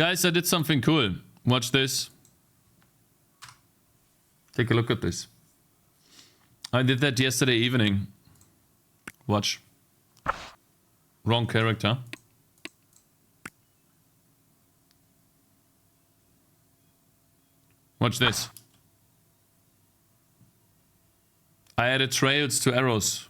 Guys, I did something cool. Watch this. Take a look at this. I did that yesterday evening. Watch. Wrong character. Watch this. I added trails to arrows.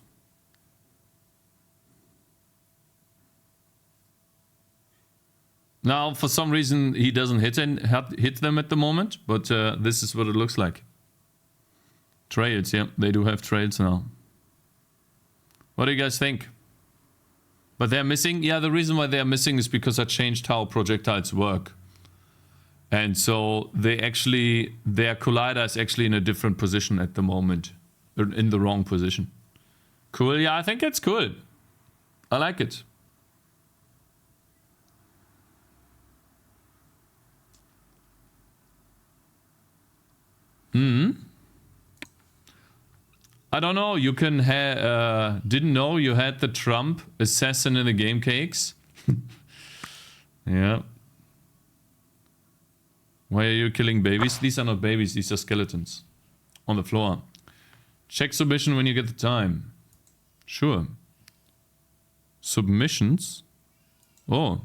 Now, for some reason, he doesn't hit them at the moment, but this is what it looks like. Trails, yeah, they do have trails now. What do you guys think? But they're missing? Yeah, the reason why they're missing is because I changed how projectiles work. And so their collider is actually in a different position at the moment. In the wrong position. Cool, yeah, I think it's cool. I like it. I don't know, you can have... didn't know you had the Trump assassin in the game, Cakez? Yeah. Why are you killing babies? These are not babies, these are skeletons. On the floor. Check submission when you get the time. Sure. Submissions? Oh.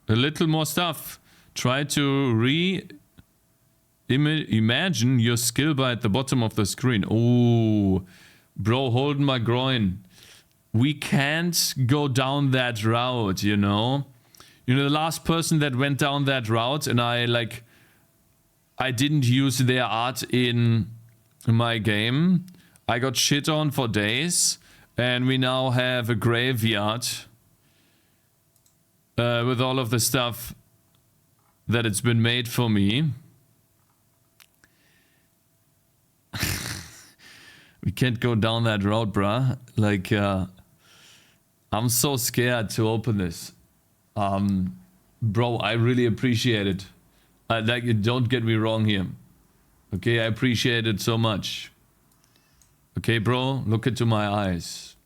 A little more stuff. Try to imagine your skill bar at the bottom of the screen. Oh, bro, holding my groin. We can't go down that route, you know? You know, the last person that went down that route and I didn't use their art in my game. I got shit on for days and we now have a graveyard with all of the stuff that it's been made for me. We can't go down that road, bruh. Like, I'm so scared to open this. Bro, I really appreciate it. Like, don't get me wrong here. Okay, I appreciate it so much. Okay, bro, look into my eyes.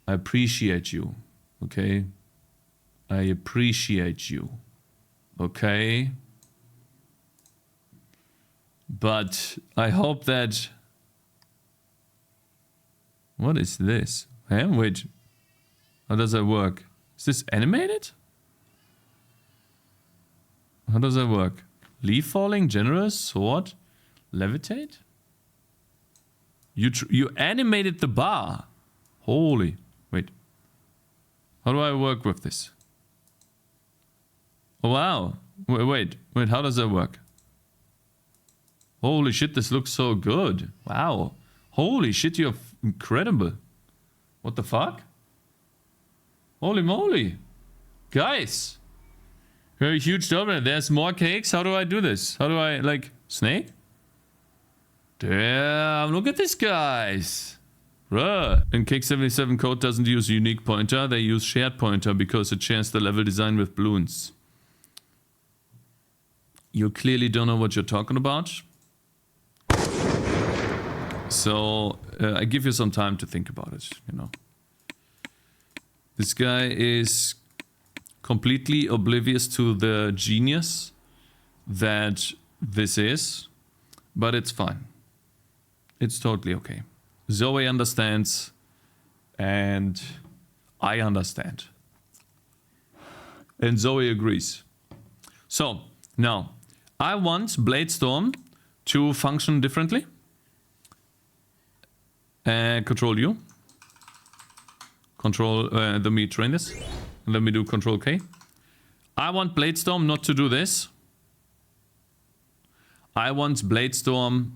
I appreciate you. Okay? I appreciate you. Okay? But I hope that... What is this? Hey, wait. How does that work? Is this animated? How does that work? Leaf falling, generous, sword, levitate? You animated the bar. Holy. Wait. How do I work with this? Oh, wow. Wait, how does that work? Holy shit, this looks so good. Wow. Holy shit, you're incredible. What the fuck? Holy moly. Guys. Very huge job. There's more cakes. How do I do this? How do I, like, snake? Damn, look at this, guys. Bruh. And Cake77 code doesn't use unique pointer. They use shared pointer because it shares the level design with balloons. You clearly don't know what you're talking about. So, I give you some time to think about it, you know. This guy is completely oblivious to the genius that this is, but it's fine. It's totally okay. Zoe understands, and I understand. And Zoe agrees. So, now, I want Bladestorm to function differently. Control U. Control, let me train this. Let me do Control K. I want Bladestorm not to do this. I want Bladestorm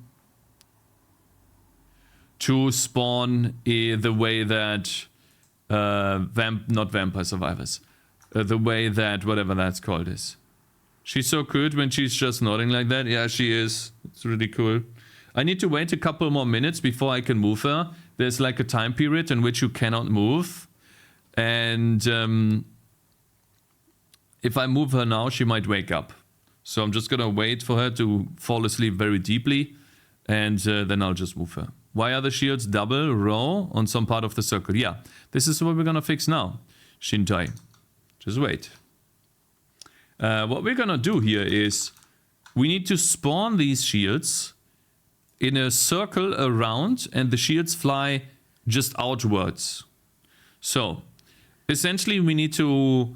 to spawn the way that not Vampire Survivors. The way that whatever that's called is. She's so good when she's just nodding like that. Yeah, she is. It's really cool. I need to wait a couple more minutes before I can move her. There's like a time period in which you cannot move. And if I move her now, she might wake up. So I'm just gonna wait for her to fall asleep very deeply. And then I'll just move her. Why are the shields double row on some part of the circle? Yeah, this is what we're gonna fix now. Shintai. Just wait. What we're gonna do here is we need to spawn these shields in a circle around, and the shields fly just outwards. So essentially we need to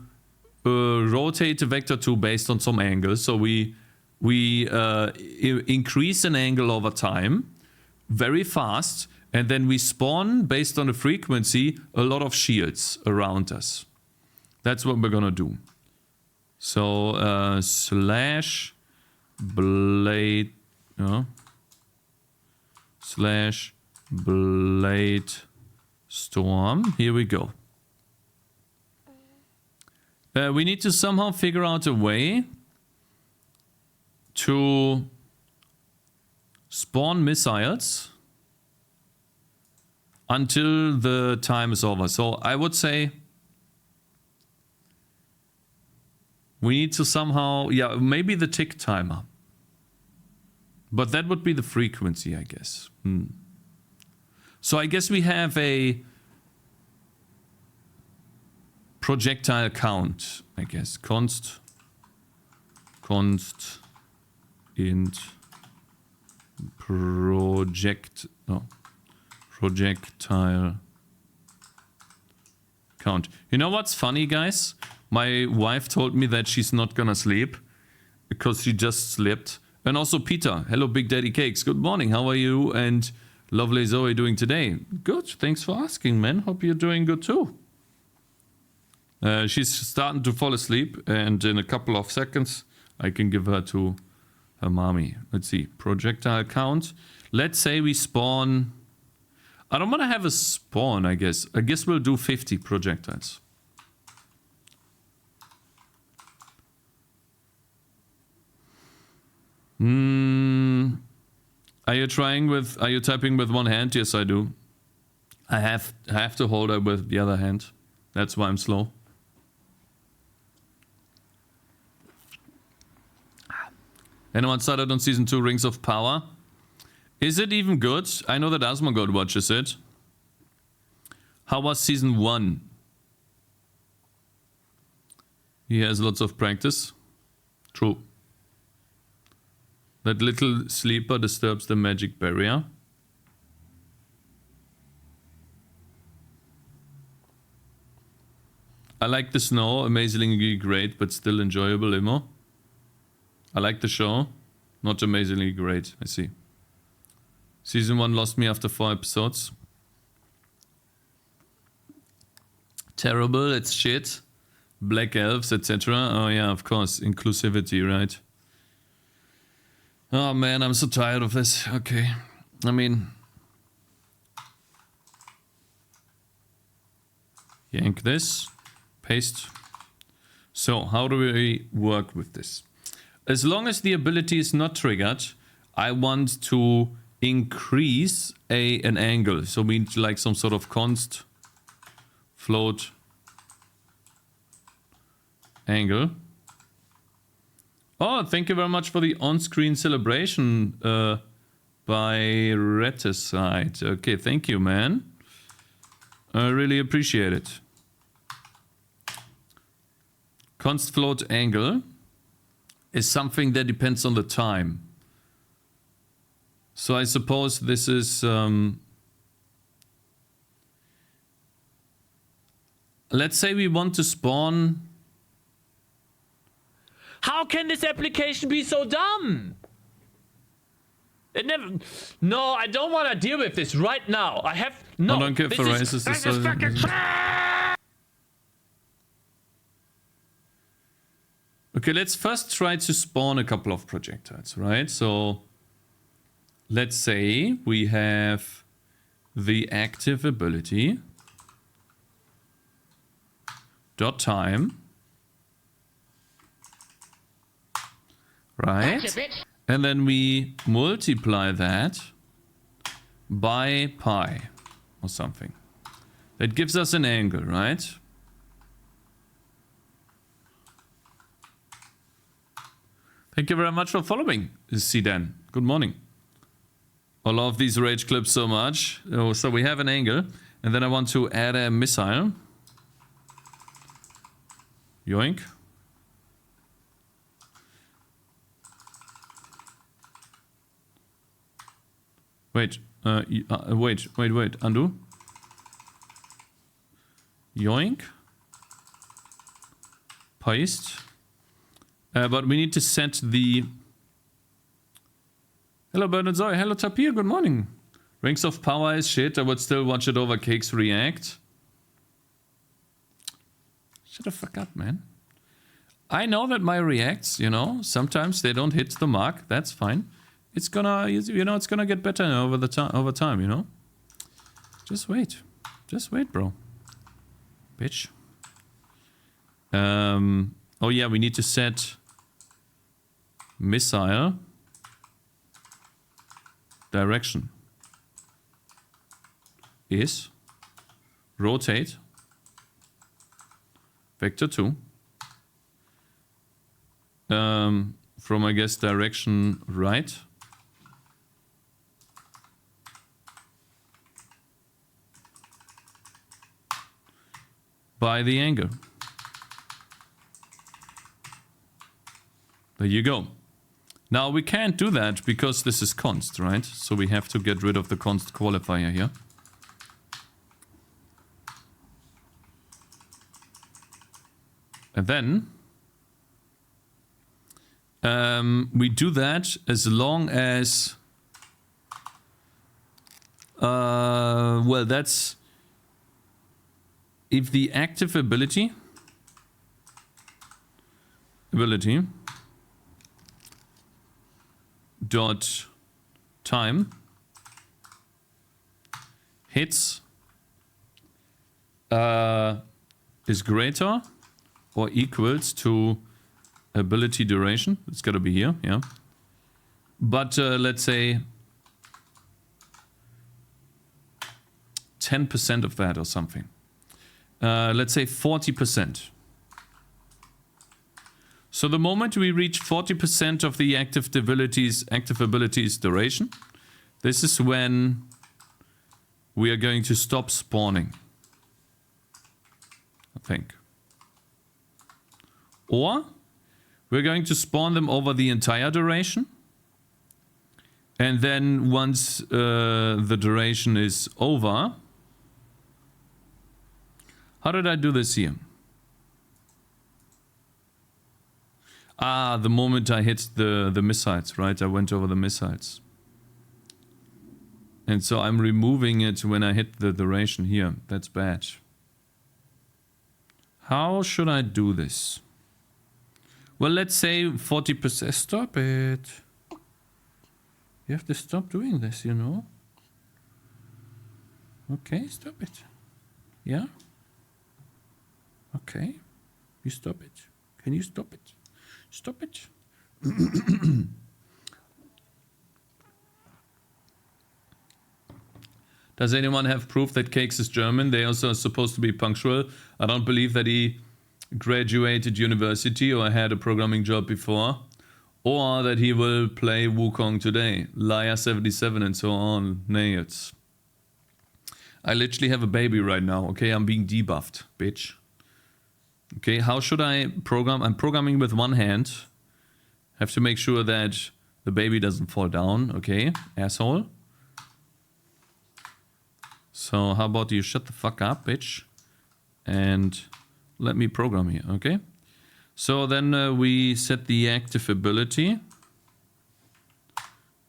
rotate the vector 2 based on some angle. So we increase an angle over time very fast, and then we spawn based on the frequency a lot of shields around us. That's what we're gonna do. So slash blade slash Bladestorm. Here we go. We need to somehow figure out a way to spawn missiles until the time is over. So I would say we need to somehow, yeah, maybe the tick timer. But that would be the frequency, I guess. So I guess we have a projectile count, I guess. Const int projectile count. You know what's funny, guys? My wife told me that she's not gonna sleep because she just slept. And also Peter, hello Big Daddy Cakes, good morning, how are you and lovely Zoe doing today? Good, thanks for asking, man, hope you're doing good too. She's starting to fall asleep, and in a couple of seconds I can give her to her mommy. Let's see, projectile count. Let's say we spawn, I don't want to have a spawn, I guess we'll do 50 projectiles. Are you typing with one hand? Yes, I do. I have to hold it with the other hand. That's why I'm slow. Anyone started on season 2 Rings of Power? Is it even good? I know that Asmongold watches it. How was season 1? He has lots of practice. True. That little sleeper disturbs the magic barrier. I like the snow, amazingly great, but still enjoyable, Imo. I like the show, not amazingly great, I see. Season 1 lost me after 4 episodes. Terrible, it's shit. Black elves, etc. Oh yeah, of course, inclusivity, right? Oh man, I'm so tired of this. Okay. I mean, yank this, paste. So, how do we work with this? As long as the ability is not triggered, I want to increase an angle. So we need like some sort of const float angle. Oh, thank you very much for the on-screen celebration by Reticide. Okay, thank you, man. I really appreciate it. Const float angle is something that depends on the time. So I suppose this is... let's say we want to spawn... How can this application be so dumb? It never... No, I don't want to deal with this right now. I have... No, I don't care for racist. This is fucking... Okay, let's first try to spawn a couple of projectiles, right? So let's say we have the active ability dot time, right? And then we multiply that by pi or something. That gives us an angle, right? Thank you very much for following, Sidan. Good morning. I love these rage clips so much. Oh, so we have an angle, and then I want to add a missile. Yoink. Wait, wait, undo. Yoink. Paste. But we need to set the... Hello, Bernard Zoe. Hello, Tapir. Good morning. Rings of Power is shit. I would still watch it over Cakes React. Shut the fuck up, man. I know that my reacts, you know, sometimes they don't hit the mark. That's fine. It's gonna, you know, it's gonna get better over time, you know. Just wait, bro. Bitch. Oh yeah, we need to set missile direction is rotate vector 2 from, I guess, direction right by the angle. There you go. Now we can't do that because this is const, right? So we have to get rid of the const qualifier here. And then we do that as long as well, that's if the active ability dot time hits is greater or equals to ability duration. It's got to be here, yeah. But let's say 10% of that or something. Let's say 40%. So the moment we reach 40% of the active abilities duration, this is when we are going to stop spawning, I think. Or we're going to spawn them over the entire duration. And then once the duration is over... How did I do this here? Ah, the moment I hit the missiles, right? I went over the missiles. And so I'm removing it when I hit the duration here. That's bad. How should I do this? Well, let's say 40%. Stop it. You have to stop doing this, you know? Okay, stop it. Yeah? Okay. You stop it. Can you stop it? Stop it. Does anyone have proof that Cakes is German? They also are supposed to be punctual. I don't believe that he graduated university or had a programming job before. Or that he will play Wukong today. Liar 77 and so on. Nails. I literally have a baby right now. Okay, I'm being debuffed, bitch. Okay, how should I program? I'm programming with one hand. Have to make sure that the baby doesn't fall down. Okay, asshole. So how about you shut the fuck up, bitch? And let me program here, okay? So then we set the active ability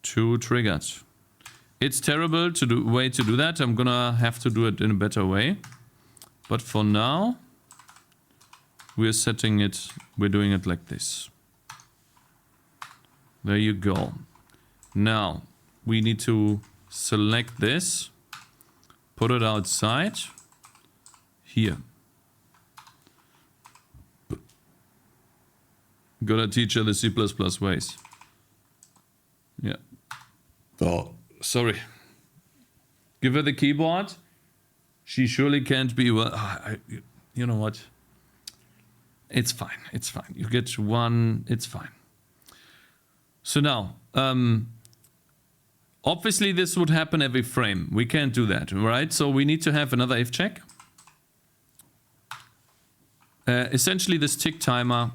to triggered. It's terrible way to do that. I'm gonna have to do it in a better way. But for now... we're setting it, we're doing it like this. There you go. Now, we need to select this, put it outside, here. Gotta teach her the C++ ways. Yeah. Oh, sorry. Give her the keyboard. She surely can't be, well, you know what? It's fine, it's fine. You get one, it's fine. So now, obviously this would happen every frame. We can't do that, right? So we need to have another if check. Essentially this tick timer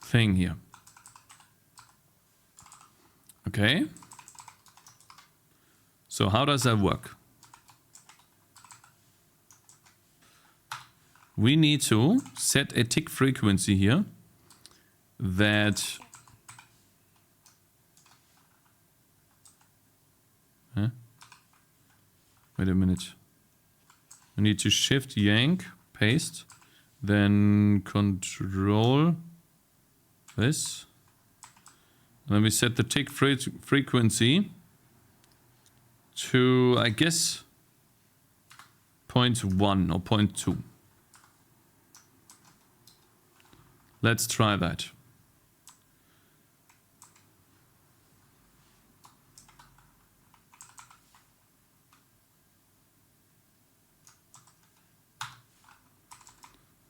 thing here. Okay. So how does that work? We need to set a tick frequency here that... Huh? Wait a minute. We need to shift, yank, paste, then control this. And then we set the tick frequency to, I guess, 0.1 or 0.2. Let's try that.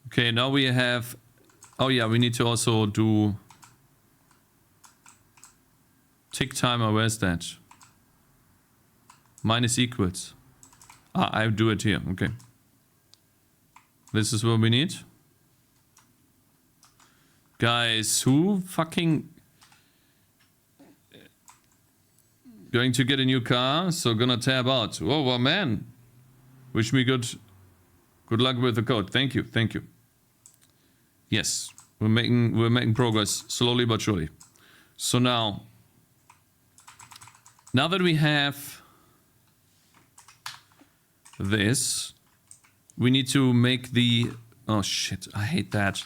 Okay, now we have... Oh yeah, we need to also do... Tick timer, where's that? Minus equals. Ah, I do it here, okay. This is what we need. Guys, who fucking... Going to get a new car, so gonna tab out. Whoa, well, man. Wish me good luck with the code. Thank you, thank you. Yes, we're making progress slowly but surely. So now that we have this, we need to make the... Oh shit, I hate that.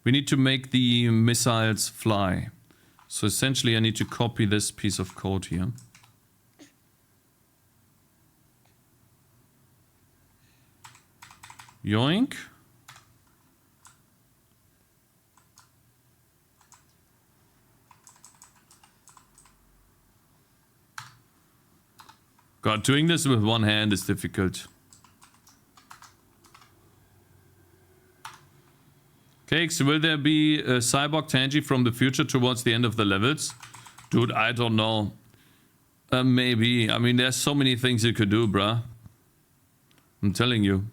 We need to make the missiles fly. So essentially I need to copy this piece of code here. Yoink. God, doing this with one hand is difficult. Cakez, will there be a cyborg Tangy from the future towards the end of the levels? Dude, I don't know. Maybe. I mean, there's so many things you could do, bruh. I'm telling you.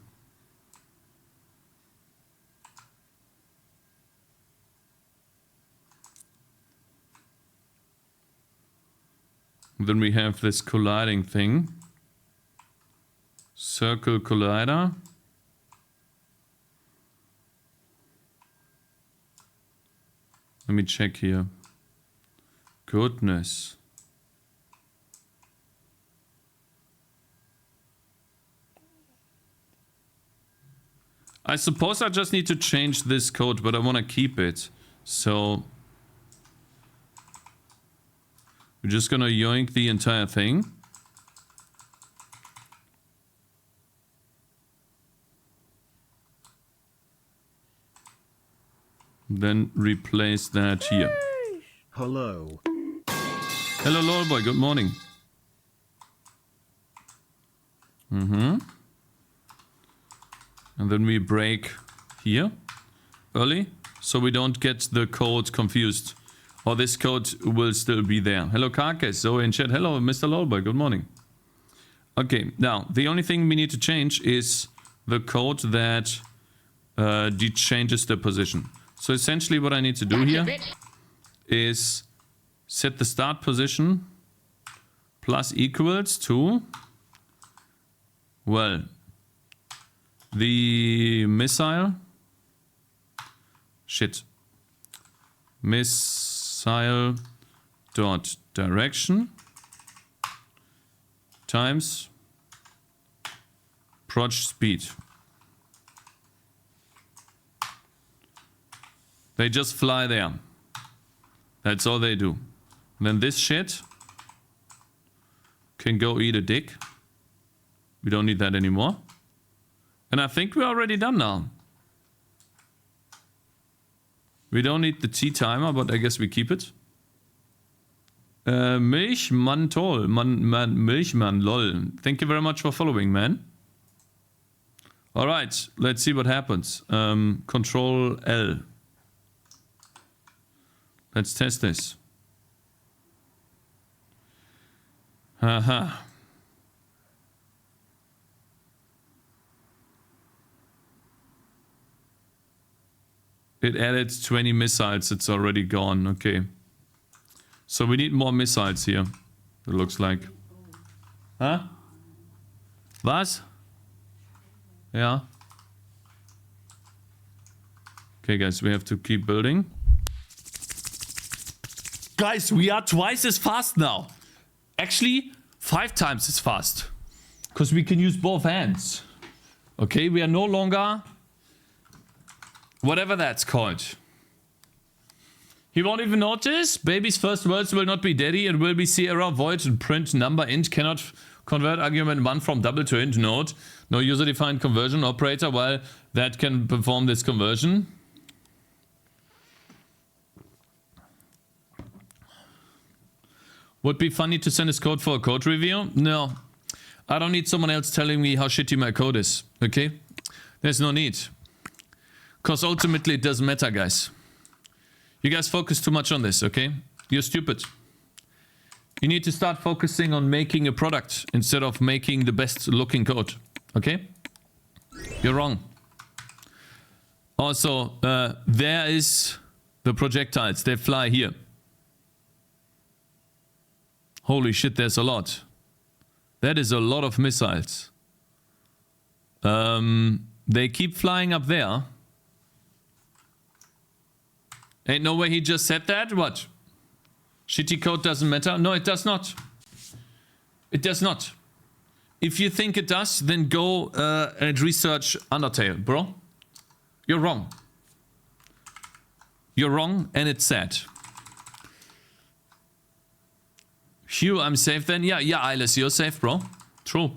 Then we have this colliding thing. Circle collider. Let me check here. Goodness. I suppose I just need to change this code, but I want to keep it. So we're just gonna yoink the entire thing. Then replace that here. Hello. Hello, Lord Boy. Good morning. And then we break here early, so we don't get the code confused. Or this code will still be there. Hello, Cakez. So in chat. Hello, Mr. Lord Boy. Good morning. Okay, now the only thing we need to change is the code that changes the position. So essentially what I need to do here is set the start position plus equals to, well, the missile, missile dot direction times proj speed. They just fly there. That's all they do. And then this shit can go eat a dick. We don't need that anymore. And I think we're already done now. We don't need the T timer, but I guess we keep it. Milchmann toll. Milchmann lol. Thank you very much for following, man. Alright, let's see what happens. Control L. Let's test this. Haha. It added 20 missiles. It's already gone. Okay. So we need more missiles here. It looks like. Huh? Was? Yeah. Okay, guys, we have to keep building. Guys, we are twice as fast now. Actually, 5 times as fast. Because we can use both hands. Okay, we are no longer... whatever that's called. He won't even notice. Baby's first words will not be daddy. It will be Sierra, void, and print number int. Cannot convert argument 1 from double to int. Note. No user-defined conversion operator while that can perform this conversion. Would be funny to send his code for a code review? No. I don't need someone else telling me how shitty my code is. Okay? There's no need. Because ultimately it doesn't matter, guys. You guys focus too much on this, okay? You're stupid. You need to start focusing on making a product instead of making the best looking code. Okay? You're wrong. Also, there is the projectiles. They fly here. Holy shit, there's a lot. That is a lot of missiles. They keep flying up there. Ain't no way he just said that? What? Shitty code doesn't matter? No, it does not. It does not. If you think it does, then go and research Undertale, bro. You're wrong. You're wrong, and it's sad. Hugh, I'm safe then? Yeah, Eyeless, you're safe, bro. True.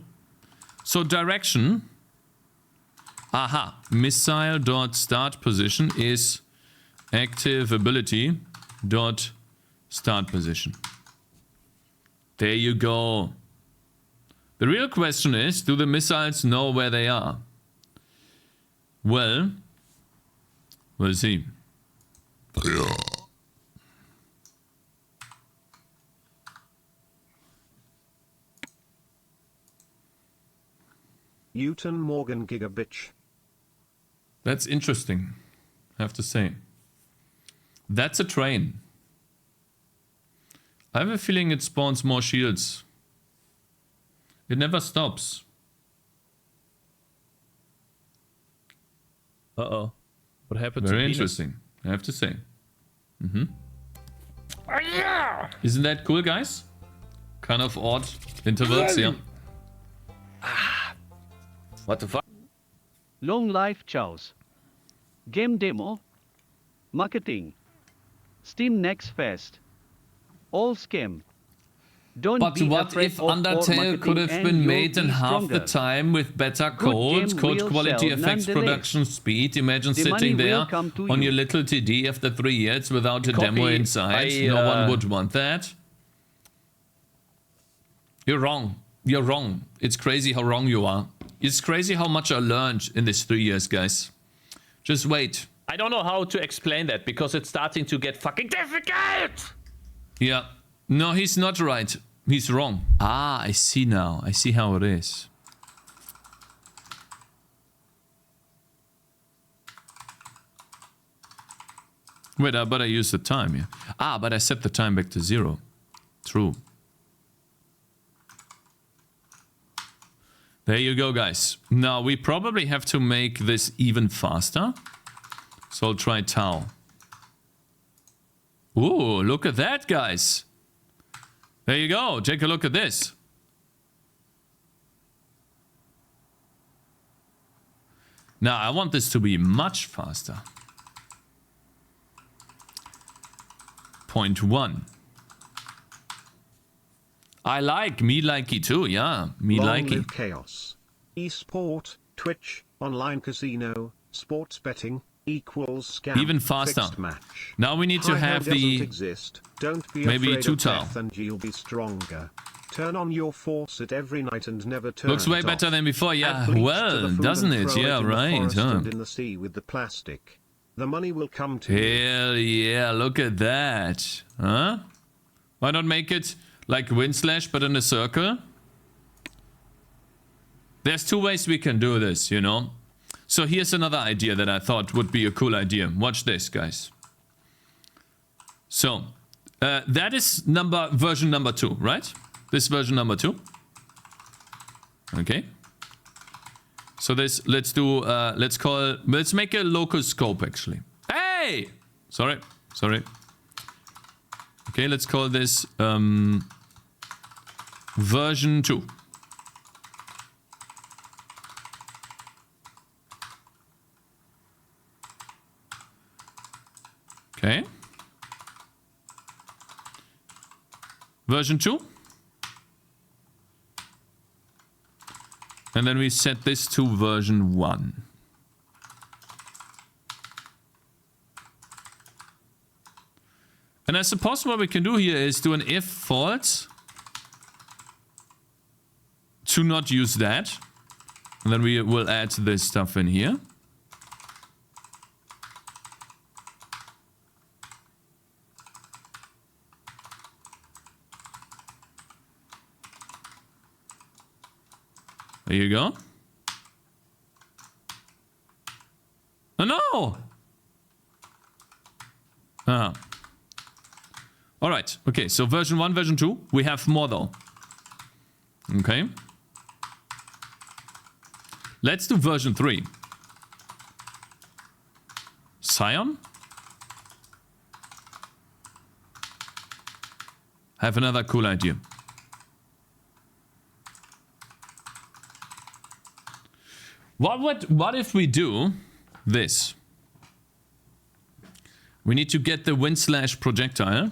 So direction. Aha. Missile dot start position is active ability dot start position. There you go. The real question is, do the missiles know where they are? Well, we'll see. Newton Morgan Gigabitch. That's interesting, I have to say. That's a train. I have a feeling it spawns more shields. It never stops. Uh-oh. What happened to Very Venus? interesting, I have to say. Oh, yeah! Isn't that cool, guys? Kind of odd intervals, yeah. What the fuck? Long life Chaos. Game demo. Marketing. Steam Next Fest. All scam. Don't But be what afraid if of Undertale marketing could have and been you'll made in be half the stronger. time with better Good code, game code will quality, sell effects, nonetheless. production speed? Imagine The sitting money there will come to on you. your little TD after 3 years without a Copy. demo inside. No one would want that. You're wrong. You're wrong. It's crazy how wrong you are. It's crazy how much I learned in these 3 years, guys. Just wait. I don't know how to explain that because it's starting to get fucking difficult! Yeah. No, he's not right. He's wrong. Ah, I see now. I see how it is. Wait, but I used the time, yeah. Ah, but I set the time back to 0. True. There you go, guys. Now, we probably have to make this even faster. So I'll try Tau. Ooh, look at that, guys. There you go. Take a look at this. Now, I want this to be much faster. 0.1. I like me likey too, yeah. Me Long likey. live chaos. Esport, Twitch, online casino, sports betting equals scam. Even faster. Fixed match. Now we need to High hell have doesn't the... exist. Don't be maybe afraid 2 of tau. death and you'll be stronger. Turn on your faucet every night and never turn Looks way it better off. than before, Add yeah. bleach to Well, the food doesn't and it? throw Yeah, in the right, forest huh? and in the sea with the plastic. The money will come to you. Hell yeah, look at that. Huh? Why not make it like Windslash but in a circle? There's 2 ways we can do this, you know. So here's another idea that I thought would be a cool idea. Watch this, guys. So that is version number 2, right? This version number 2. Okay. So this, let's make a local scope actually. Hey! Sorry. Okay, let's call this version 2. Okay. Version 2. And then we set this to version 1. And I suppose what we can do here is do an if false to not use that. And then we will add this stuff in here. There you go. Oh no! Alright, okay, so version 1, version 2. We have more though. Okay. Let's do version 3. Scion? I have another cool idea. What if we do this? We need to get the wind/projectile.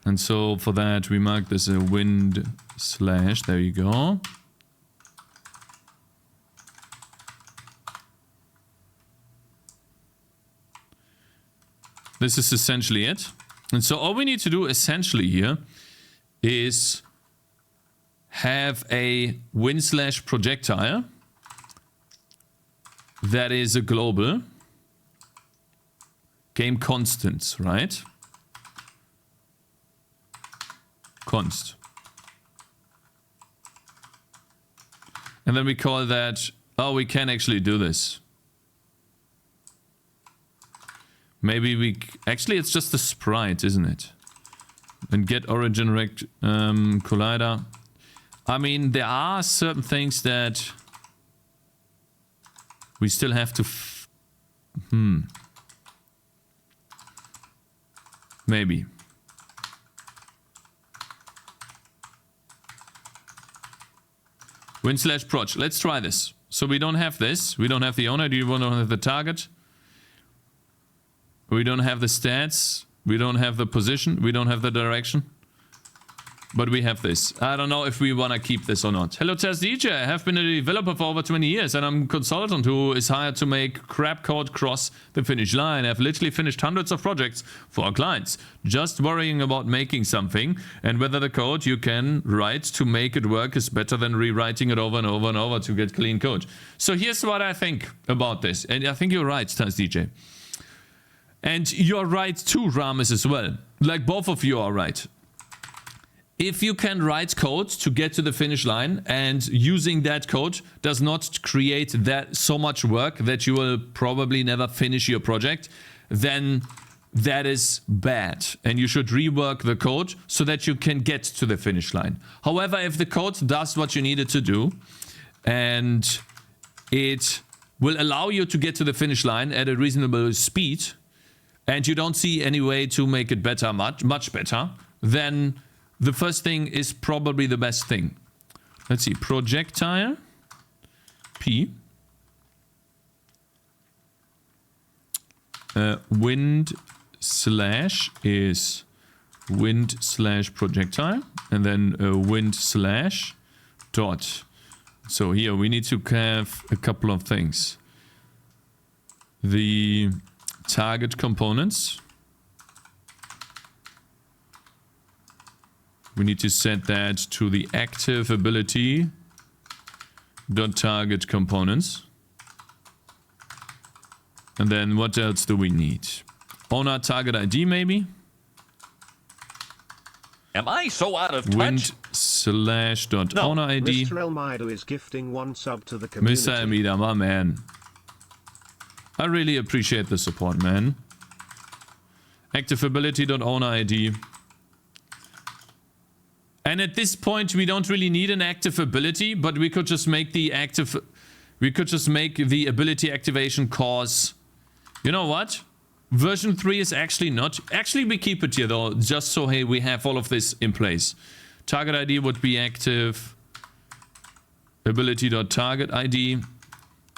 And so for that we mark this a wind/, there you go. This is essentially it. And so all we need to do essentially here is have a wind/projectile that is a global game constants, right? Const. And then we call that, oh, we can actually do this. Maybe actually it's just a sprite, isn't it? And get origin rect collider. I mean, there are certain things that we still have to maybe. Wind/proj. Let's try this. So we don't have this. We don't have the owner. Do you want to have the target? We don't have the stats. We don't have the position. We don't have the direction. But we have this. I don't know if we want to keep this or not. Hello, Test DJ. I have been a developer for over 20 years and I'm a consultant who is hired to make crap code cross the finish line. I've literally finished hundreds of projects for our clients. Just worrying about making something and whether the code you can write to make it work is better than rewriting it over and over and over to get clean code. So here's what I think about this. And I think you're right, Test DJ. And you're right too, Ramis, as well. Like both of you are right. If you can write code to get to the finish line and using that code does not create that so much work that you will probably never finish your project, then that is bad. And you should rework the code so that you can get to the finish line. However, if the code does what you need it to do and it will allow you to get to the finish line at a reasonable speed and you don't see any way to make it better, much better, then the first thing is probably the best thing. Let's see, projectile P wind/ is wind/projectile and then wind/ dot. So here we need to have a couple of things. The target components. We need to set that to the active ability dot target components. And then what else do we need? Owner target ID maybe? Am I so out of touch? Wind slash dot owner ID. Mr. Elmido is gifting 1 sub to the community. Mr. Amida, my man. I really appreciate the support, man. Activability.owner ID. And at this point, we don't really need an active ability, but we could just make the active... We could just make the ability activation cause... You know what? Version 3 is actually not... Actually, we keep it here, though, just so, hey, we have all of this in place. Target ID would be active. Ability.target ID.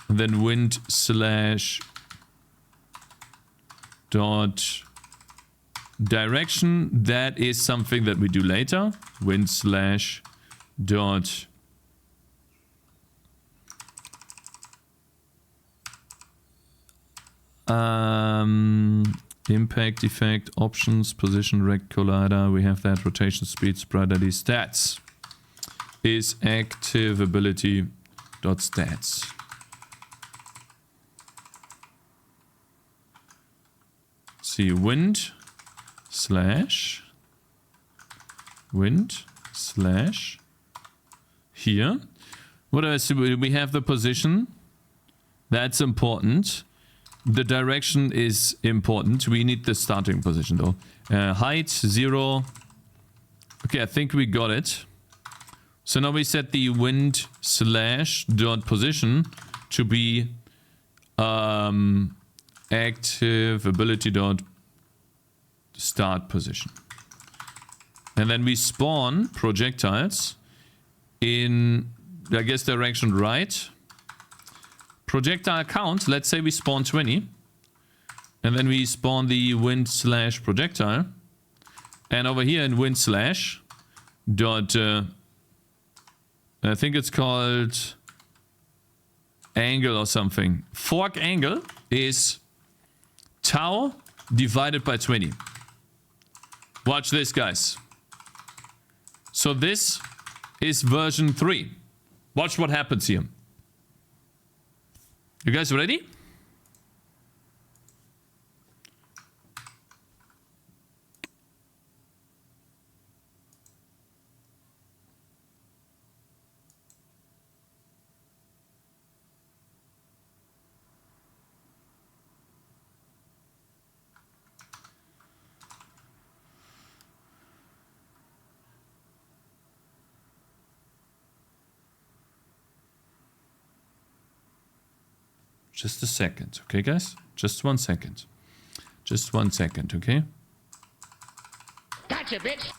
Then wind slash... dot... direction. That is something that we do later. Wind slash... dot... impact effect, options, position, rect, collider. We have that. Rotation, speed, sprite ID, stats is active ability dot stats. See, wind slash here. What else? We have the position. That's important. The direction is important. We need the starting position though. Height 0. Okay, I think we got it. So now we set the wind slash dot position to be active ability dot start position. And then we spawn projectiles in, I guess, direction right. Projectile count, let's say we spawn 20. And then we spawn the wind slash projectile. And over here in wind slash dot, I think it's called angle or something. Fork angle is tau divided by 20. Watch this, guys. So this is version 3. Watch what happens here. You guys ready? Just a second, okay, guys? Just 1 second. Just 1 second, okay? Gotcha, bitch!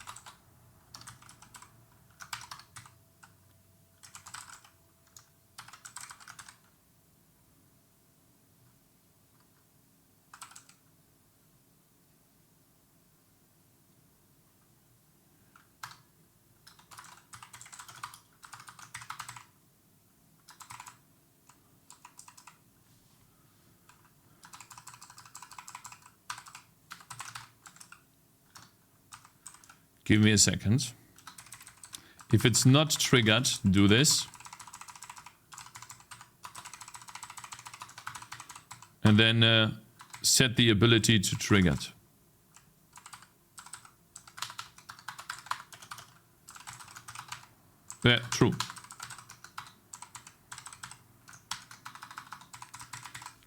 Give me a second. If it's not triggered, do this. And then set the ability to triggered. Yeah, true.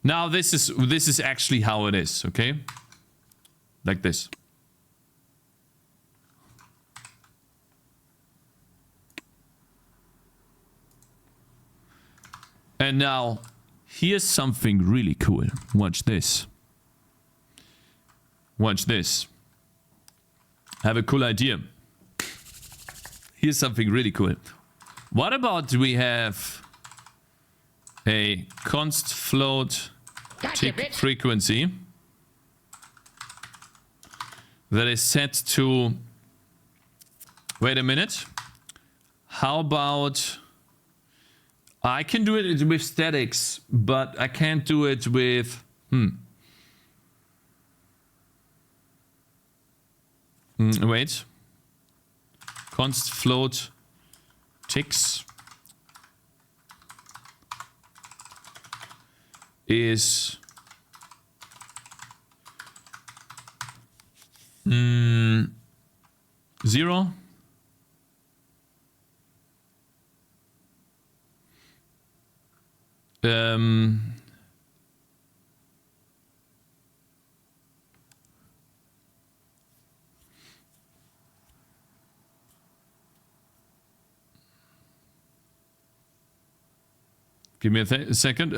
Now this is actually how it is, okay? Like this. And now, here's something really cool. Watch this. Watch this. I have a cool idea. Here's something really cool. What about we have a const float tick frequency that is set to... Wait a minute. How about... I can do it with statics, but I can't do it with... Wait. Const float ticks is... 0 0. Give me a second.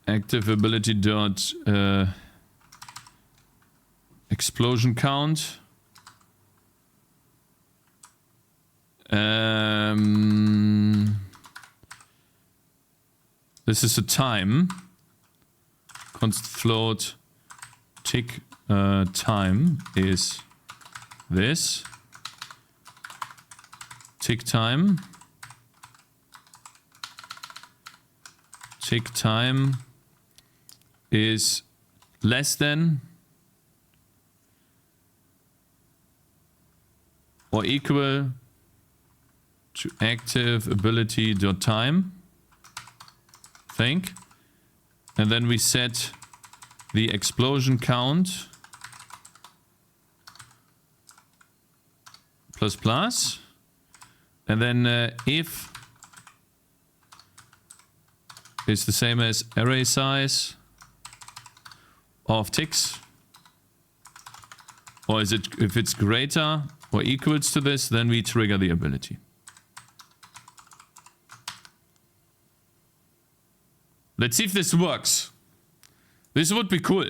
Active ability dot explosion count. This is a time. Const float tick time is this. Tick time. Tick time is less than or equal to active ability dot time. Think. And then we set the explosion count plus plus. And then if is the same as array size of ticks, or is it, if it's greater or equals to this, then we trigger the ability. Let's see if this works. This would be cool.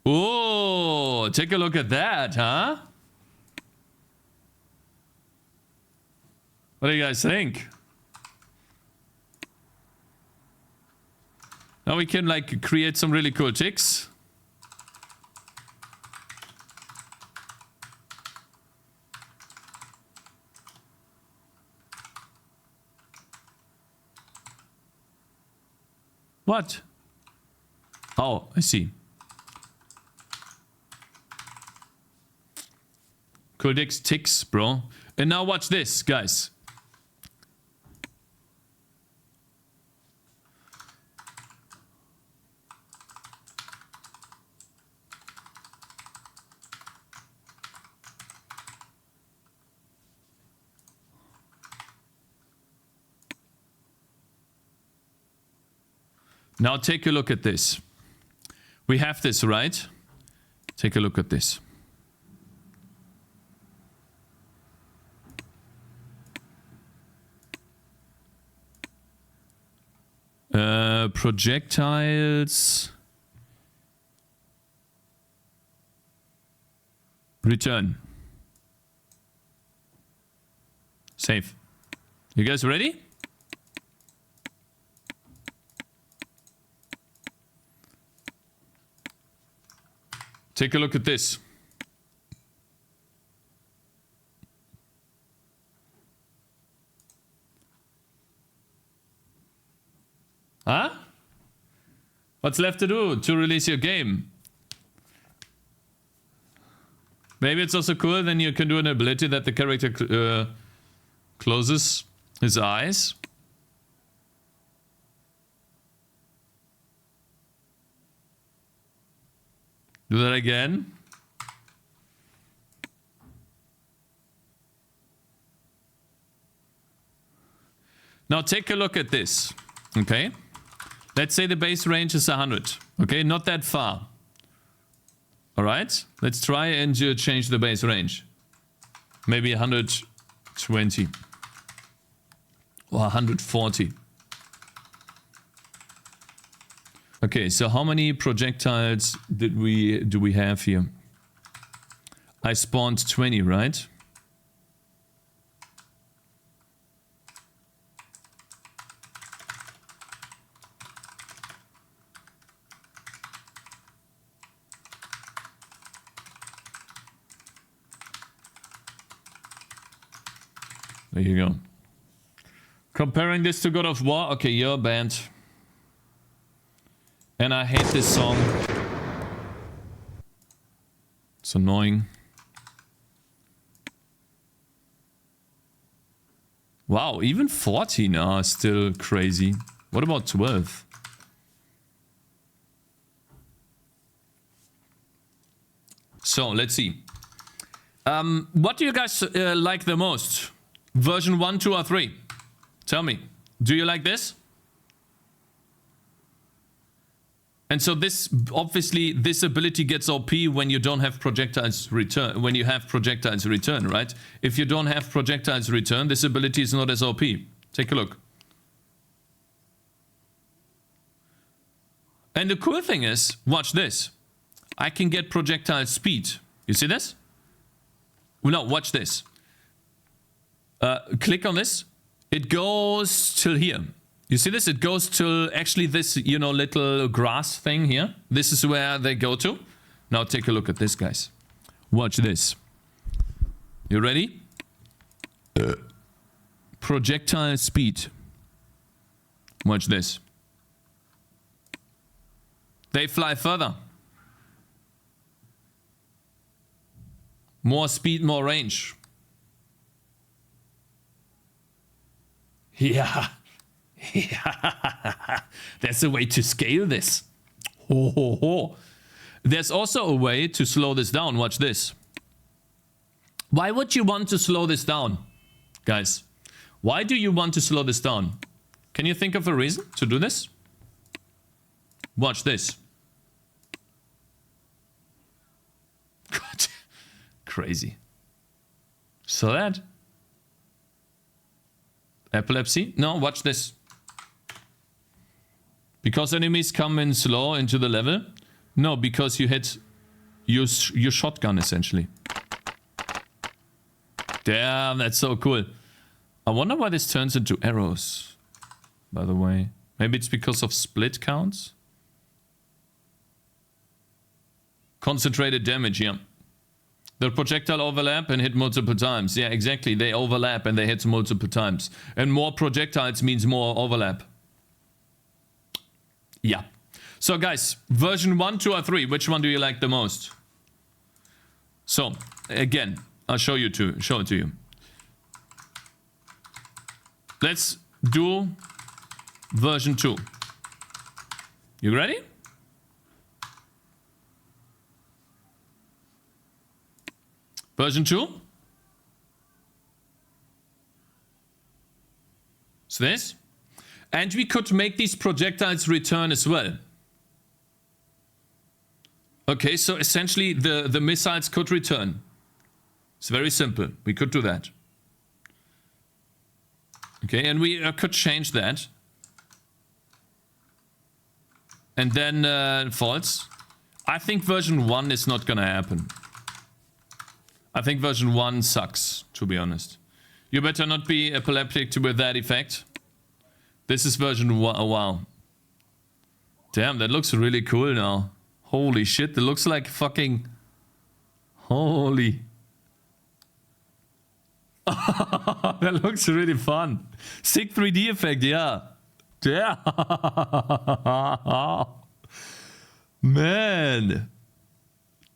Oh, take a look at that, huh? What do you guys think? Now we can like create some really cool ticks. What? Oh, I see. Cool ticks, bro. And now watch this, guys. Now take a look at this. We have this, right? Take a look at this. Projectiles. Return. Save. You guys ready? Take a look at this. Huh? What's left to do to release your game? Maybe it's also cool, then you can do an ability that the character closes his eyes. Do that again. Now take a look at this. Okay. Let's say the base range is 100. Okay, not that far. Alright. Let's try and change the base range. Maybe 120. Or 140. Okay, so how many projectiles do we have here? I spawned 20, right? There you go. Comparing this to God of War, okay, you're banned. And I hate this song. It's annoying. Wow, even 14 are still crazy. What about 12? So, let's see. What do you guys like the most? Version 1, 2, or 3? Tell me. Do you like this? And so this, obviously, this ability gets OP when you don't have projectiles return, when you have projectiles return, right? If you don't have projectiles return, this ability is not as OP. Take a look. And the cool thing is, watch this. I can get projectile speed. You see this? Well, no, watch this. Click on this. It goes till here. You see this? It goes to actually this, you know, little grass thing here. This is where they go to. Now take a look at this, guys. Watch this. You ready? Projectile speed. Watch this. They fly further. More speed, more range. Yeah. Yeah. That's a way to scale this. Ho, ho, ho. There's also a way to slow this down. Watch this. Why would you want to slow this down, guys? Why do you want to slow this down? Can you think of a reason to do this? Watch this. God. Crazy. So that. Epilepsy? No, watch this. Because enemies come in slow into the level? No, because you hit your shotgun, essentially. Damn, that's so cool. I wonder why this turns into arrows, by the way. Maybe it's because of split counts? Concentrated damage, yeah. The projectile overlap and hit multiple times. Yeah, exactly. They overlap and they hit multiple times. And more projectiles means more overlap. Yeah. So guys, version 1, 2, or 3, which one do you like the most? So, again, I'll show it to you. Let's do version 2. You ready? Version 2. So this. And we could make these projectiles return as well. Okay, so essentially the missiles could return. It's very simple. We could do that. Okay, and we could change that. And then false. I think version 1 is not gonna happen. I think version 1 sucks, to be honest. You better not be epileptic with that effect. This is version 1. Oh, wow. Damn, that looks really cool now. Holy shit, it looks like fucking... Holy... That looks really fun. Sick 3D effect, yeah. Damn. Man.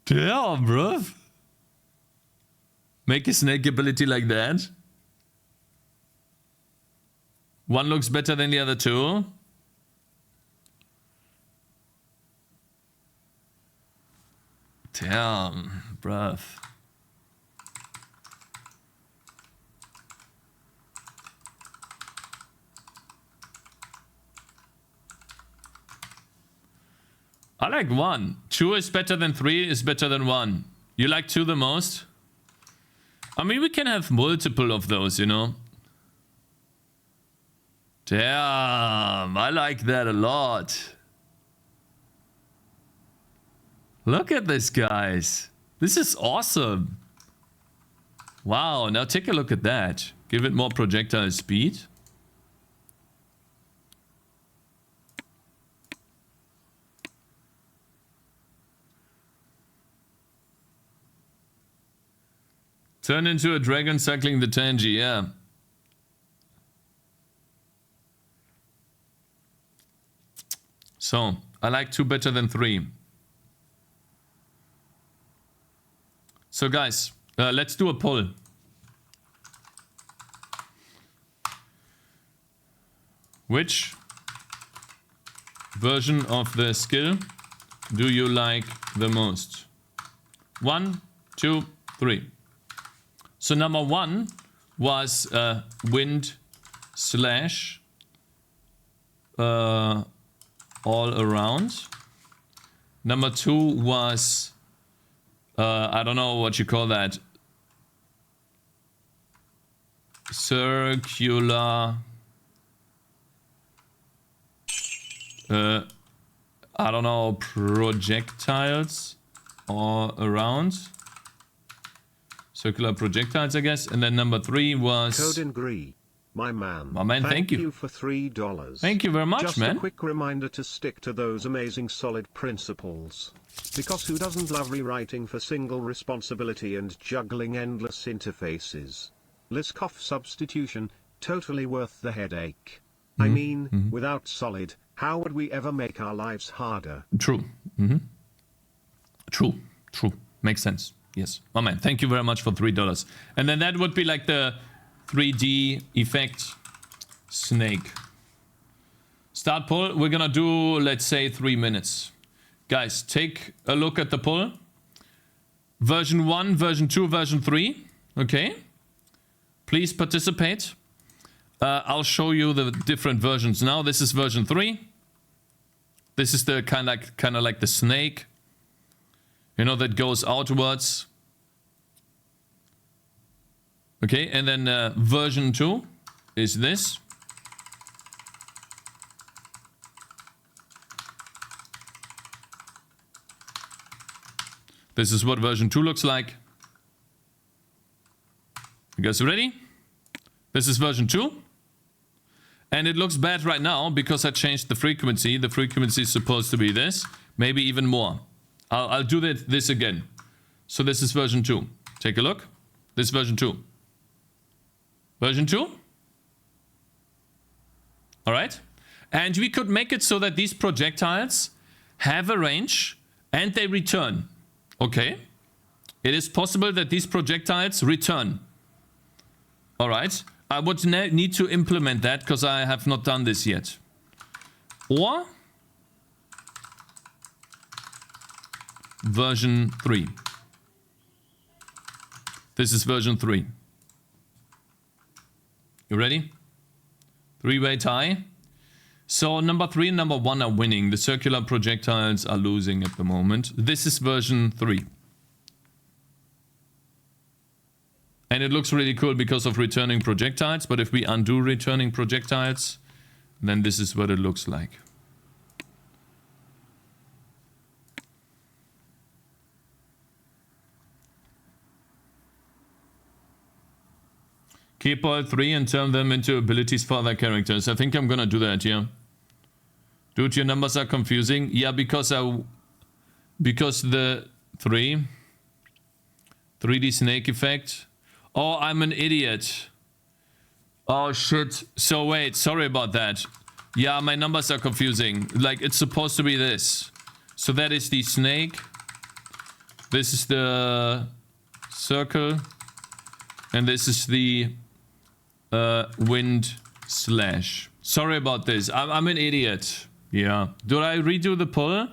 Damn, bro. Make a snake ability like that. One looks better than the other two. Damn, bruv. I like 1. 2 is better than 3 is better than 1. You like 2 the most? I mean, we can have multiple of those, you know. Damn, I like that a lot. Look at this, guys. This is awesome. Wow, now take a look at that. Give it more projectile speed. Turn into a dragon cycling the Tangy, yeah. So, I like 2 better than 3. So guys, let's do a poll. Which version of the skill do you like the most? 1, 2, 3. So number 1 was wind slash all around. Number 2 was I don't know what you call that. Circular. I don't know, projectiles all around. Circular projectiles, I guess. And then number 3 was... Code Gree. My man. My man, thank you. For $3. Thank you very much, Just man. A quick reminder to stick to those amazing solid principles. Because who doesn't love rewriting for single responsibility and juggling endless interfaces? Liskov substitution, totally worth the headache. I mean, without solid, how would we ever make our lives harder? True. True. Makes sense. Yes. Oh man, thank you very much for $3. And then that would be like the 3D effect snake. Start poll. We're gonna do, let's say, 3 minutes. Guys, take a look at the poll. Version 1, version 2, version 3. Okay. Please participate. I'll show you the different versions now. This is version 3. This is the kind of like the snake, you know, that goes outwards. Okay, and then version 2 is this. This is what version 2 looks like. You guys ready? This is version 2. And it looks bad right now because I changed the frequency. The frequency is supposed to be this, maybe even more. I'll do this again. So this is version 2. Take a look. This is version 2. Version 2. All right. And we could make it so that these projectiles have a range and they return. Okay. It is possible that these projectiles return. All right. I would need to implement that because I have not done this yet. Or version 3. This is version 3. You ready? 3-way tie. So number 3 and number 1 are winning. The circular projectiles are losing at the moment. This is version 3. And it looks really cool because of returning projectiles. But if we undo returning projectiles, then this is what it looks like. Keep all 3 and turn them into abilities for other characters. I think I'm gonna do that, yeah. Dude, your numbers are confusing. Yeah, because the 3D snake effect. Oh, I'm an idiot. Oh shit. So wait, sorry about that. Yeah, my numbers are confusing. Like, it's supposed to be this. So that is the snake. This is the circle. And this is the wind slash. Sorry about this. I'm an idiot. Yeah. Do I redo the poll?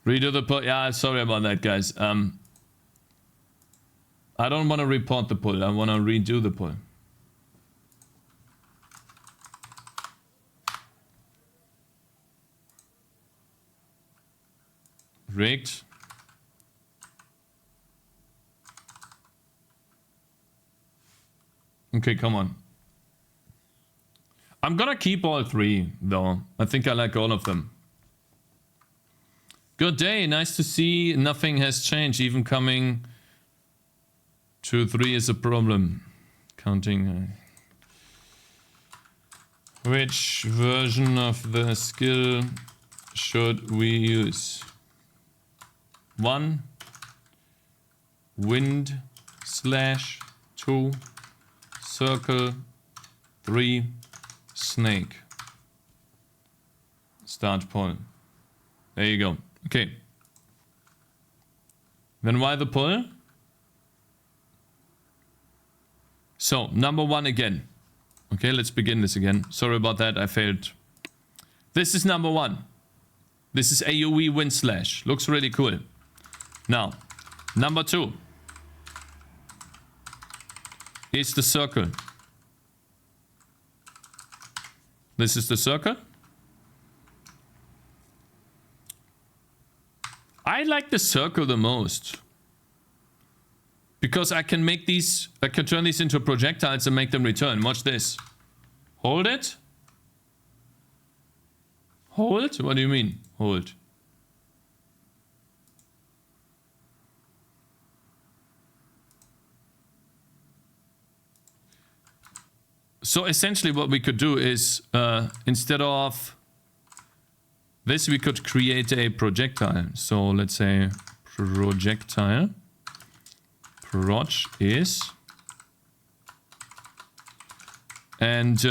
Redo the poll. Yeah, sorry about that, guys. I don't want to report the poll. I want to redo the poll. Rigged. Okay, come on. I'm gonna keep all 3, though. I think I like all of them. Good day, nice to see. Nothing has changed. Even coming to 3 is a problem. Counting. Which version of the skill should we use? 1. Wind slash 2. Circle. 3. snake. Start pull. There you go. Okay. Then why the pull? So, number 1 again. Okay, let's begin this again. Sorry about that, I failed. This is number 1. This is AoE wind slash. Looks really cool. Now, number 2 is the circle. This is the circle. I like the circle the most. Because I can make these, I can turn these into projectiles and make them return. Watch this. Hold it. Hold? What do you mean? Hold. So essentially what we could do is, instead of this, we could create a projectile. So let's say projectile. Proj is. And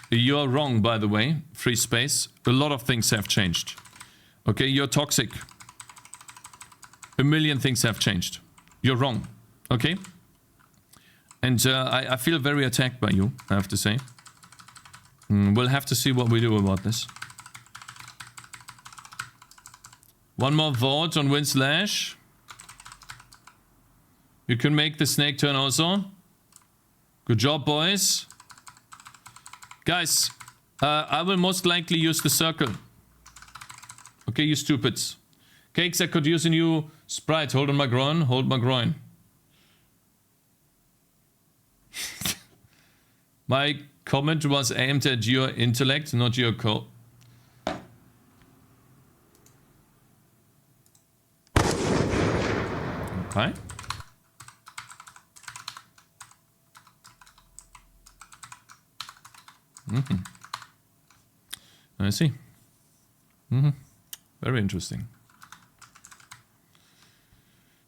you're wrong, by the way. Free space. A lot of things have changed. Okay, you're toxic. A million things have changed. You're wrong. Okay? And I feel very attacked by you, I have to say. We'll have to see what we do about this. One more vote on Wind Slash. You can make the snake turn also. Good job, boys. Guys, I will most likely use the circle. Okay, you stupids. Cakez, I could use a new sprite. Hold on my groin. Hold my groin. My comment was aimed at your intellect, not your code. Okay. I see. Very interesting.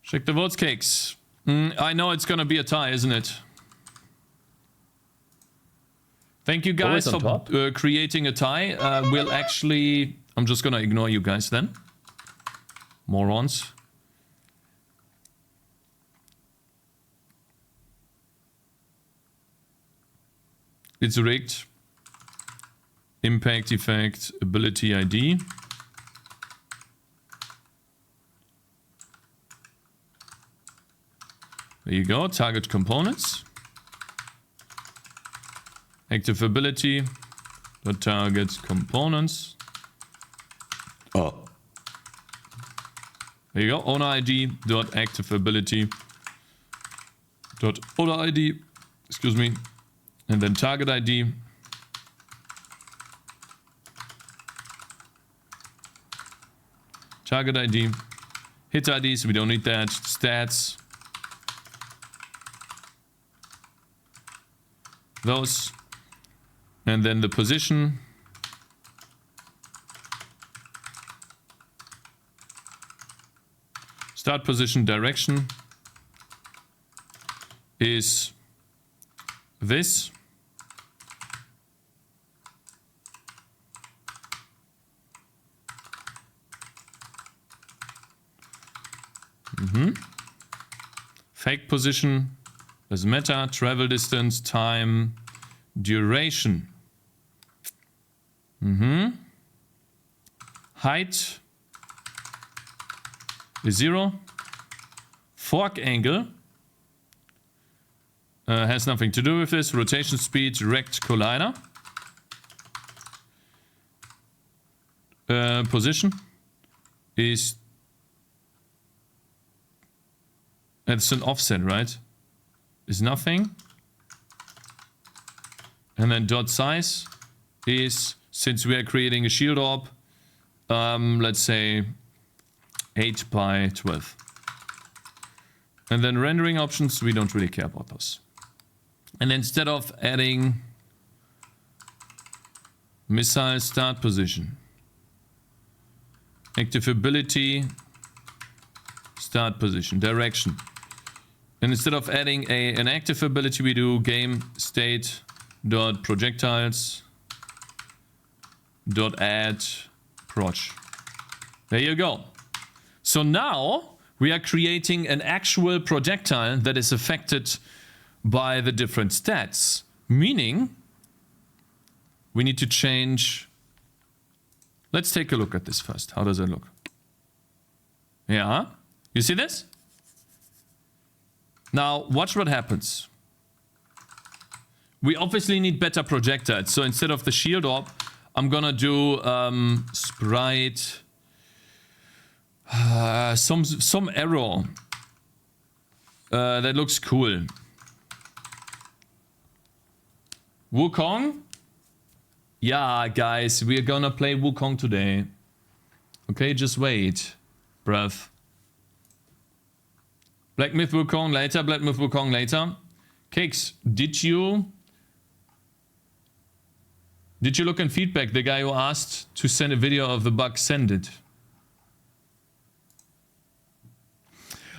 Check the votes, Cakez. I know it's gonna be a tie, isn't it? Thank you guys for creating a tie. We'll actually... I'm just gonna ignore you guys then. Morons. It's rigged. Impact effect, ability ID. There you go, target components. Active ability, the target components. Oh. There you go, owner ID dot active ability dot owner ID, excuse me, and then target ID. Target ID, hit IDs, we don't need that, stats. Those. And then the position. Start position direction is this. Fake position doesn't matter. Travel distance, time, duration. Height is 0. Fork angle has nothing to do with this. Rotation speed, rect collider. Position is... It's an offset, right? Is nothing. And then dot size is, since we are creating a shield orb, let's say 8 by 12. And then rendering options, we don't really care about those. And instead of adding missile start position, active ability, start position, direction. And instead of adding an active ability, we do game state dot projectiles dot add proj. There you go. So now we are creating an actual projectile that is affected by the different stats. Meaning, we need to change... Let's take a look at this first. How does it look? Yeah, you see this? Now, watch what happens. We obviously need better projectiles. So instead of the shield orb, I'm gonna do sprite... some arrow. That looks cool. Wukong? Yeah, guys, we're gonna play Wukong today. Okay, just wait. Bruv. Black Myth Wukong later, Black Myth Wukong later. Cakez, did you look in feedback? The guy who asked to send a video of the bug, send it.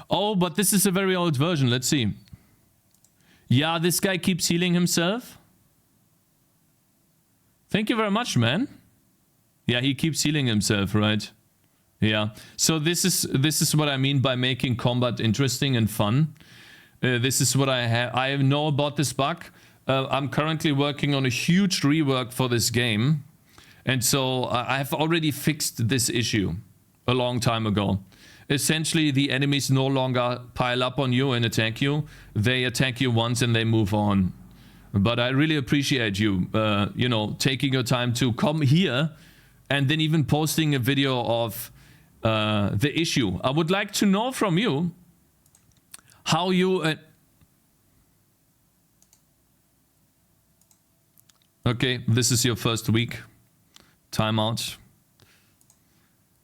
Oh, but this is a very old version. Let's see. Yeah, this guy keeps healing himself. Thank you very much, man. Yeah, he keeps healing himself, right? Yeah. So this is what I mean by making combat interesting and fun. This is what I know about this bug. I'm currently working on a huge rework for this game. And so I have already fixed this issue a long time ago. Essentially, the enemies no longer pile up on you and attack you. They attack you once and they move on. But I really appreciate you, you know, taking your time to come here and then even posting a video of the issue. I would like to know from you how you... Okay, this is your first week. Timeout.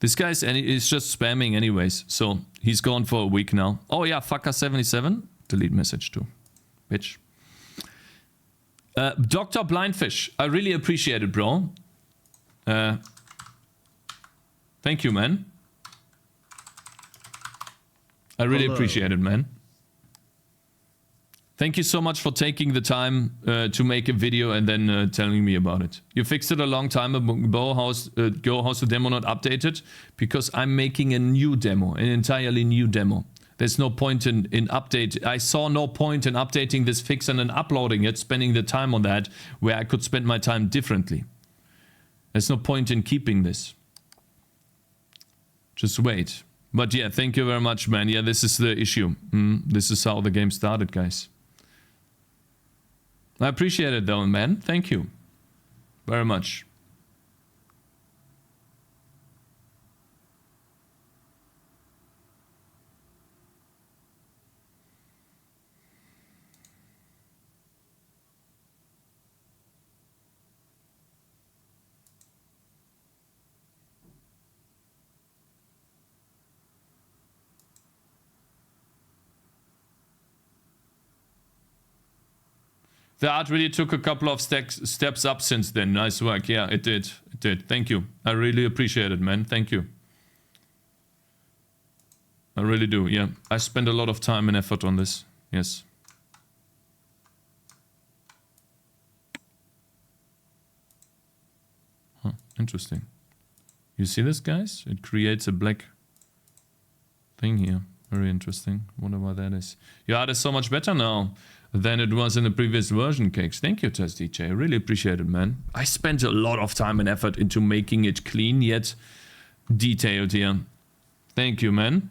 This guy's is just spamming anyways, so he's gone for a week now. Oh yeah, fucker77. Delete message too. Bitch. Dr. Blindfish. I really appreciate it, bro. Thank you, man. I really appreciate it, man. Thank you so much for taking the time to make a video and then telling me about it. You fixed it a long time ago. How's the demo not updated? Because I'm making a new demo, an entirely new demo. There's no point in update. I saw no point in updating this fix and then uploading it, spending the time on that, where I could spend my time differently. There's no point in keeping this. Just wait. But yeah, thank you very much, man. Yeah, this is the issue. This is how the game started, guys. I appreciate it though, man. Thank you very much. The art really took a couple of steps up since then. Nice work. Yeah, it did. It did. Thank you. I really appreciate it, man. Thank you. I really do. Yeah, I spent a lot of time and effort on this. Yes. Huh, interesting. You see this, guys? It creates a black thing here. Very interesting. Wonder why that is. Yeah, it is so much better now than it was in the previous version, Cakez. Thank you, Test DJ. I really appreciate it, man. I spent a lot of time and effort into making it clean yet detailed here. Thank you, man.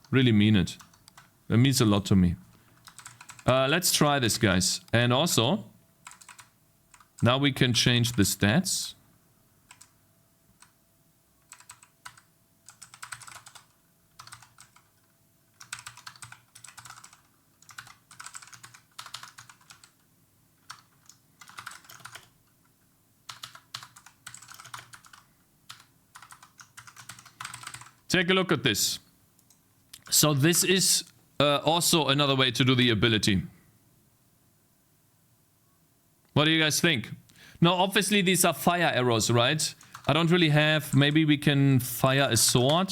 Really mean it. It means a lot to me. Let's try this, guys. And also, now we can change the stats. Take a look at this. So this is also another way to do the ability. What do you guys think? Now, obviously these are fire arrows, right? I don't really have... Maybe we can fire a sword.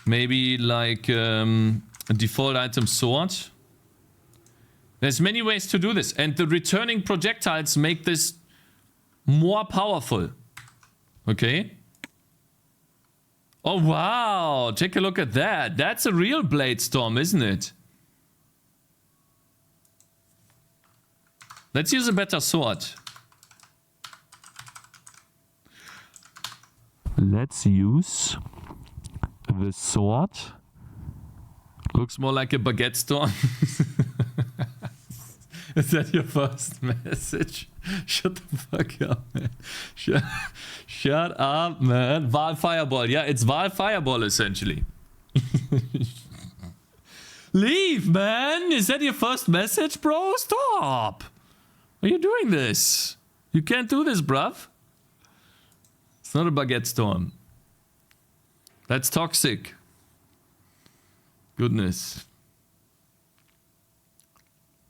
Maybe like a default item sword. There's many ways to do this. And the returning projectiles make this more powerful. Okay? Oh, wow. Take a look at that. That's a real Bladestorm, isn't it? Let's use a better sword. Let's use the sword. Looks more like a baguette storm. Is that your first message? Shut the fuck up, man. Shut up, man. Val Fireball. Yeah, it's Val Fireball, essentially. Leave, man. Is that your first message, bro? Stop. Why are you doing this? You can't do this, bruv. It's not a baguette storm. That's toxic. Goodness.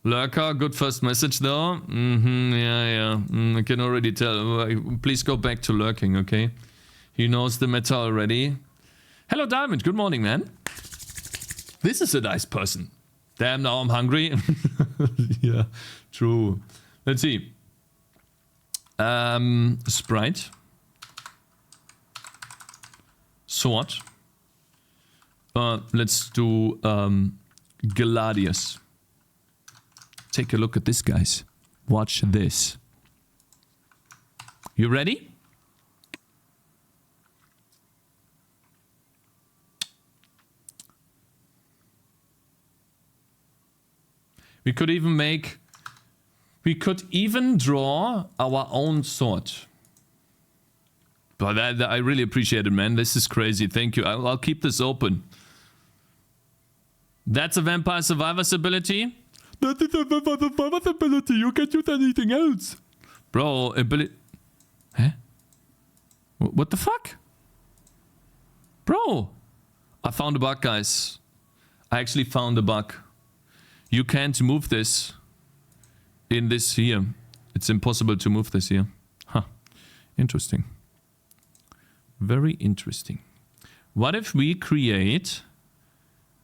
Lurker, good first message though. Yeah. I can already tell. Please go back to lurking, okay? He knows the meta already. Hello, Diamond. Good morning, man. This is a nice person. Damn, now I'm hungry. Yeah, true. Let's see. Sprite. Sword. Let's do Gladius. Take a look at this, guys. Watch this. You ready? We could even draw our own sword. But I really appreciate it, man. This is crazy. Thank you. I'll keep this open. That's a Vampire Survivor's ability. That is a Vampire Survivor's ability. You can't use anything else. Bro, ability... Huh? What the fuck? Bro! I found a bug, guys. I actually found a bug. You can't move this in this here. It's impossible to move this here. Huh. Interesting. Very interesting. What if we create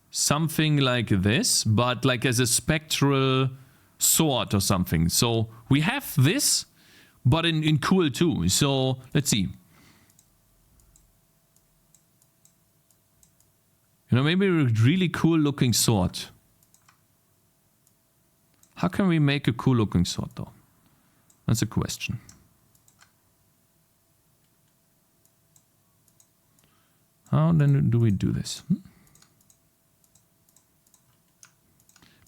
something like this, but like as a spectral sword or something? So we have this, but in cool too. So let's see. You know, maybe a really cool looking sword. How can we make a cool looking sword though? That's a question. How then do we do this?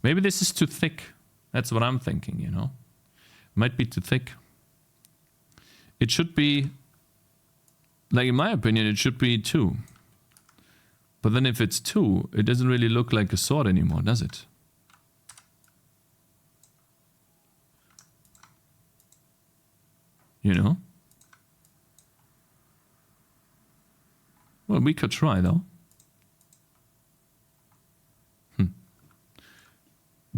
Maybe this is too thick. That's what I'm thinking, you know. Might be too thick. It should be, like in my opinion, it should be 2. But then if it's 2, it doesn't really look like a sword anymore, does it? You know? Well, we could try though.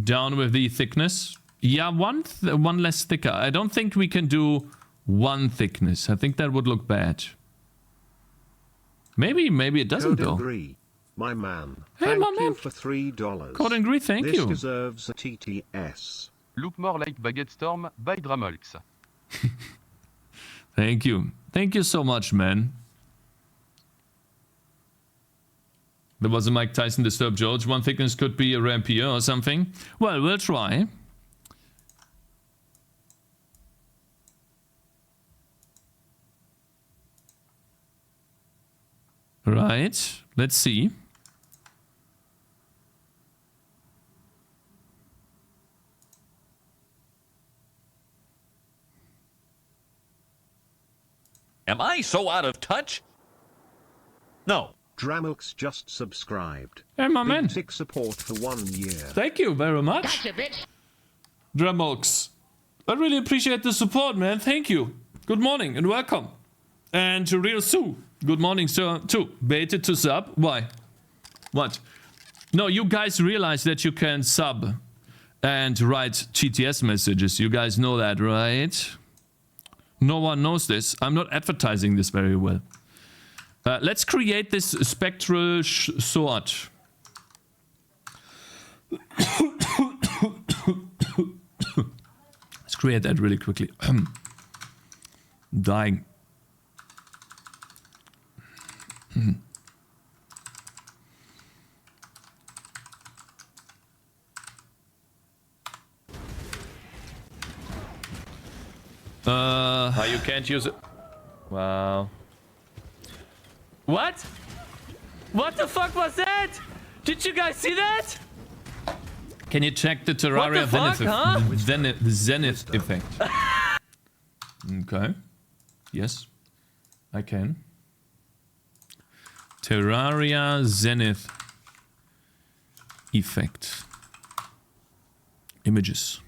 Down with the thickness. Yeah, one less thicker. I don't think we can do 1 thickness. I think that would look bad. Maybe it doesn't though. Agree, my man. Hey, thank my man. you for $3. Code Gree, thank you. This deserves a TTS. Look more like Baguette Storm by Dramolx. Thank you. Thank you so much, man. There was a Mike Tyson Disturb George. 1 thickness could be a rapier or something. Well, we'll try. Right. Let's see. Am I so out of touch? No. Dramilks just subscribed. Hey, my man. Big tick support for 1 year. Thank you very much. Gotcha, bitch. Dramox. I really appreciate the support, man. Thank you. Good morning and welcome. And to Real Sue. Good morning, sir. Too. Baited to sub. Why? What? No, you guys realize that you can sub and write GTS messages. You guys know that, right? No one knows this. I'm not advertising this very well. Let's create this spectral sword. create that really quickly. Dying. You can't use it. Wow. What? What the fuck was that? Did you guys see that? Can you check the Terraria What the fuck, Zenith effect? Okay. Yes, I can. Terraria Zenith effect. Images.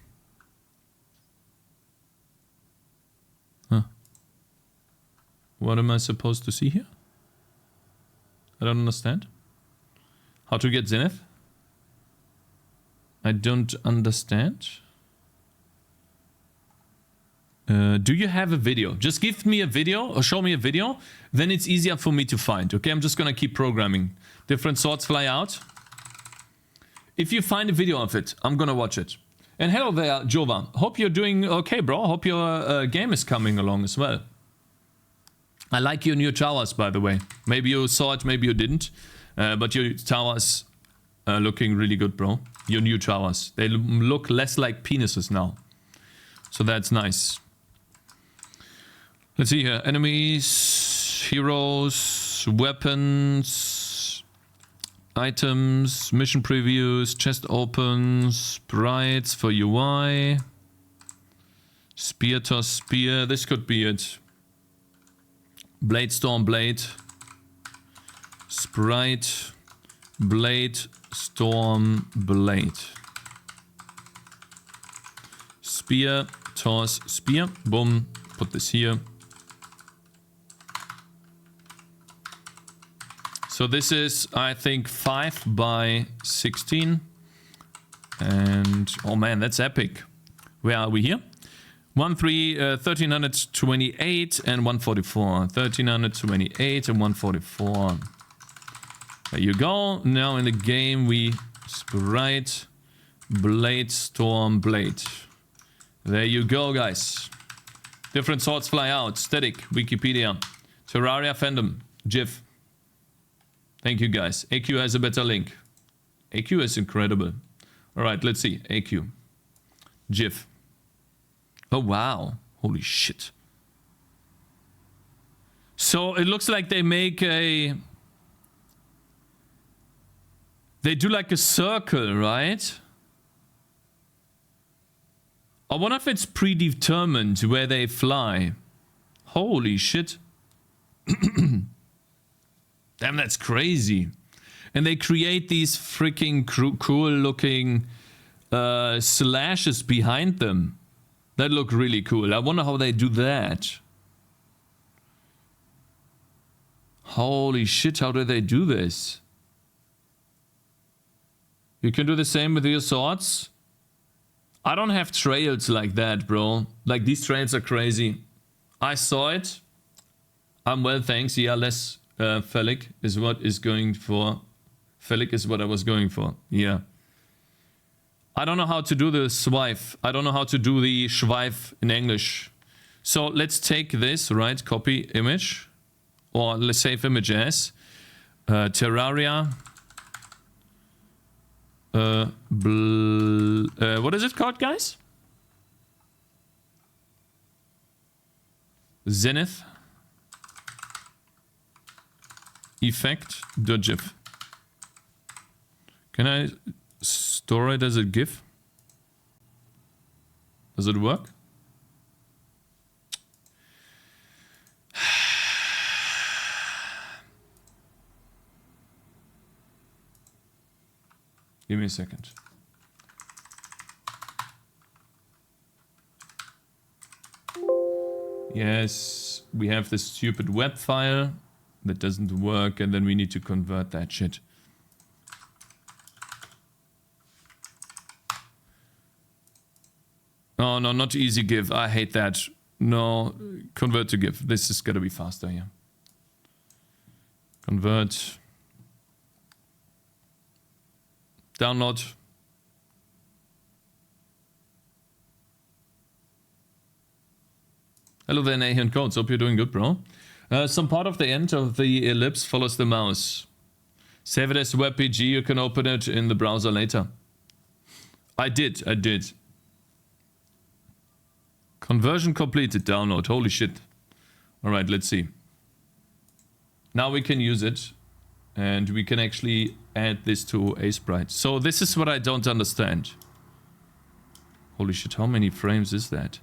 Huh. What am I supposed to see here? I don't understand. How to get Zenith? I don't understand. Do you have a video? Just give me a video or show me a video. Then it's easier for me to find. Okay, I'm just gonna keep programming. Different swords fly out. If you find a video of it, I'm gonna watch it. And hello there, Jova. Hope you're doing okay, bro. Hope your game is coming along as well. I like your new towers, by the way. Maybe you saw it, maybe you didn't. But your towers are looking really good, bro. Your new towers. They look less like penises now. So that's nice. Let's see here. Enemies, heroes, weapons, items, mission previews, chest opens, sprites for UI. Spear toss spear. This could be it. Bladestorm blade. Sprite. Blade. Storm blade. Spear. Toss spear. Boom. Put this here. So this is, I think, 5 by 16. And, oh man, that's epic. Where are we here? 1328 and 144. 1328 and 144. There you go. Now in the game we sprite Bladestorm blade. There you go, guys. Different swords fly out. Static. Wikipedia. Terraria fandom. GIF. Thank you, guys. AQ has a better link. AQ is incredible. Alright, let's see. AQ. GIF. Oh, wow. Holy shit. So, it looks like they make a... They do like a circle, right? I wonder if it's predetermined where they fly. Holy shit. Damn, that's crazy. And they create these freaking cool looking slashes behind them. That look really cool. I wonder how they do that. Holy shit, how do they do this? You can do the same with your swords? I don't have trails like that, bro. Like, these trails are crazy. I saw it. I'm well, thanks. Yeah, less phallic is what is going for. Phallic is what I was going for. Yeah. I don't know how to do the swipe. I don't know how to do the schweif in English. So let's take this, right? Copy image. Or let's save image as. Terraria. What is it called, guys? Zenith. Effect.gif. Can I store it as a GIF? Does it work? Give me a second. Yes, we have this stupid web file that doesn't work, and then we need to convert that shit. Oh no, not easy GIF. I hate that. No, convert to GIF. This is gonna be faster here. Convert. Download. Hello there, Nathan Coates. Hope you're doing good, bro. Some part of the end of the ellipse follows the mouse. Save it as WebPG. You can open it in the browser later. I did. Conversion completed. Download. Holy shit. Alright, let's see. Now we can use it. And we can actually add this to a sprite. So this is what I don't understand. Holy shit, how many frames is that?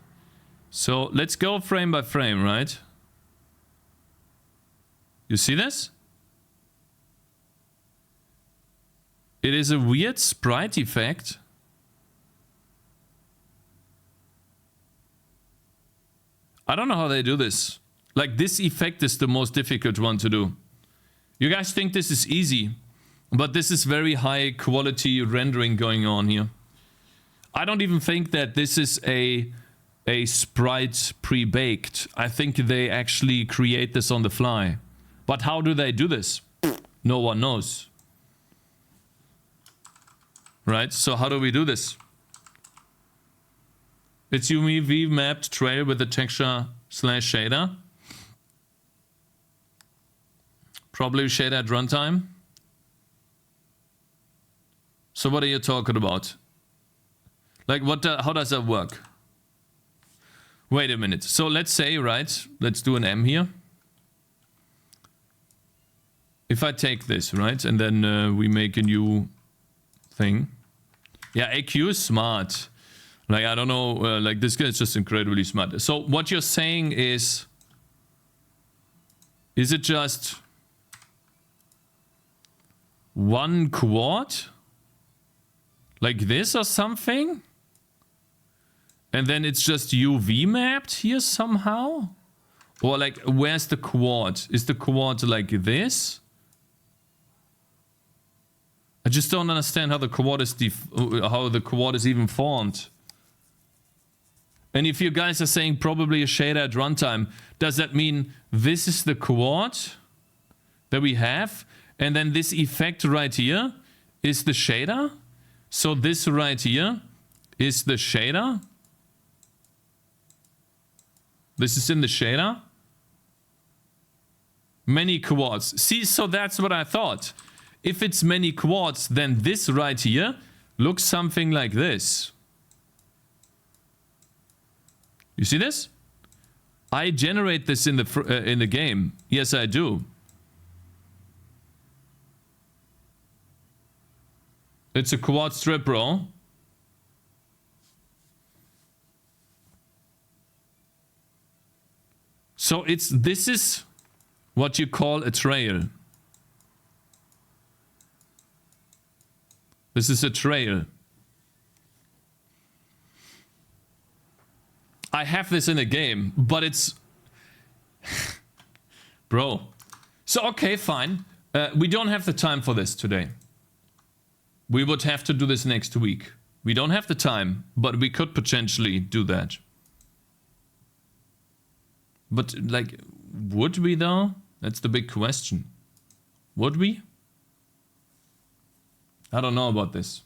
So let's go frame by frame, right? You see this? It is a weird sprite effect. I don't know how they do this. Like, this effect is the most difficult one to do. You guys think this is easy, but this is very high quality rendering going on here. I don't even think that this is a sprite pre-baked. I think they actually create this on the fly. But how do they do this? No one knows. Right, so how do we do this? It's UV mapped trail with the texture / shader. Probably shader at runtime. So what are you talking about? Like, how does that work? Wait a minute. So let's say, right, let's do an M here. If I take this, right, and then we make a new thing. Yeah, AQ is smart. Like, I don't know, like, this guy is just incredibly smart. So what you're saying is it just 1 quad? Like this or something? And then it's just UV mapped here somehow? Or like, where's the quad? Is the quad like this? I just don't understand how the quad is even formed. And if you guys are saying probably a shader at runtime, does that mean this is the quad that we have? And then this effect right here is the shader? So this right here is the shader? This is in the shader? Many quads. See, so that's what I thought. If it's many quads, then this right here looks something like this. You see this? I generate this in the game. Yes, I do. It's a quad strip, bro. So this is what you call a trail. This is a trail. I have this in a game, but it's... Bro. So, okay, fine. We don't have the time for this today. We would have to do this next week. We don't have the time, but we could potentially do that. But, like, would we though? That's the big question. Would we? I don't know about this.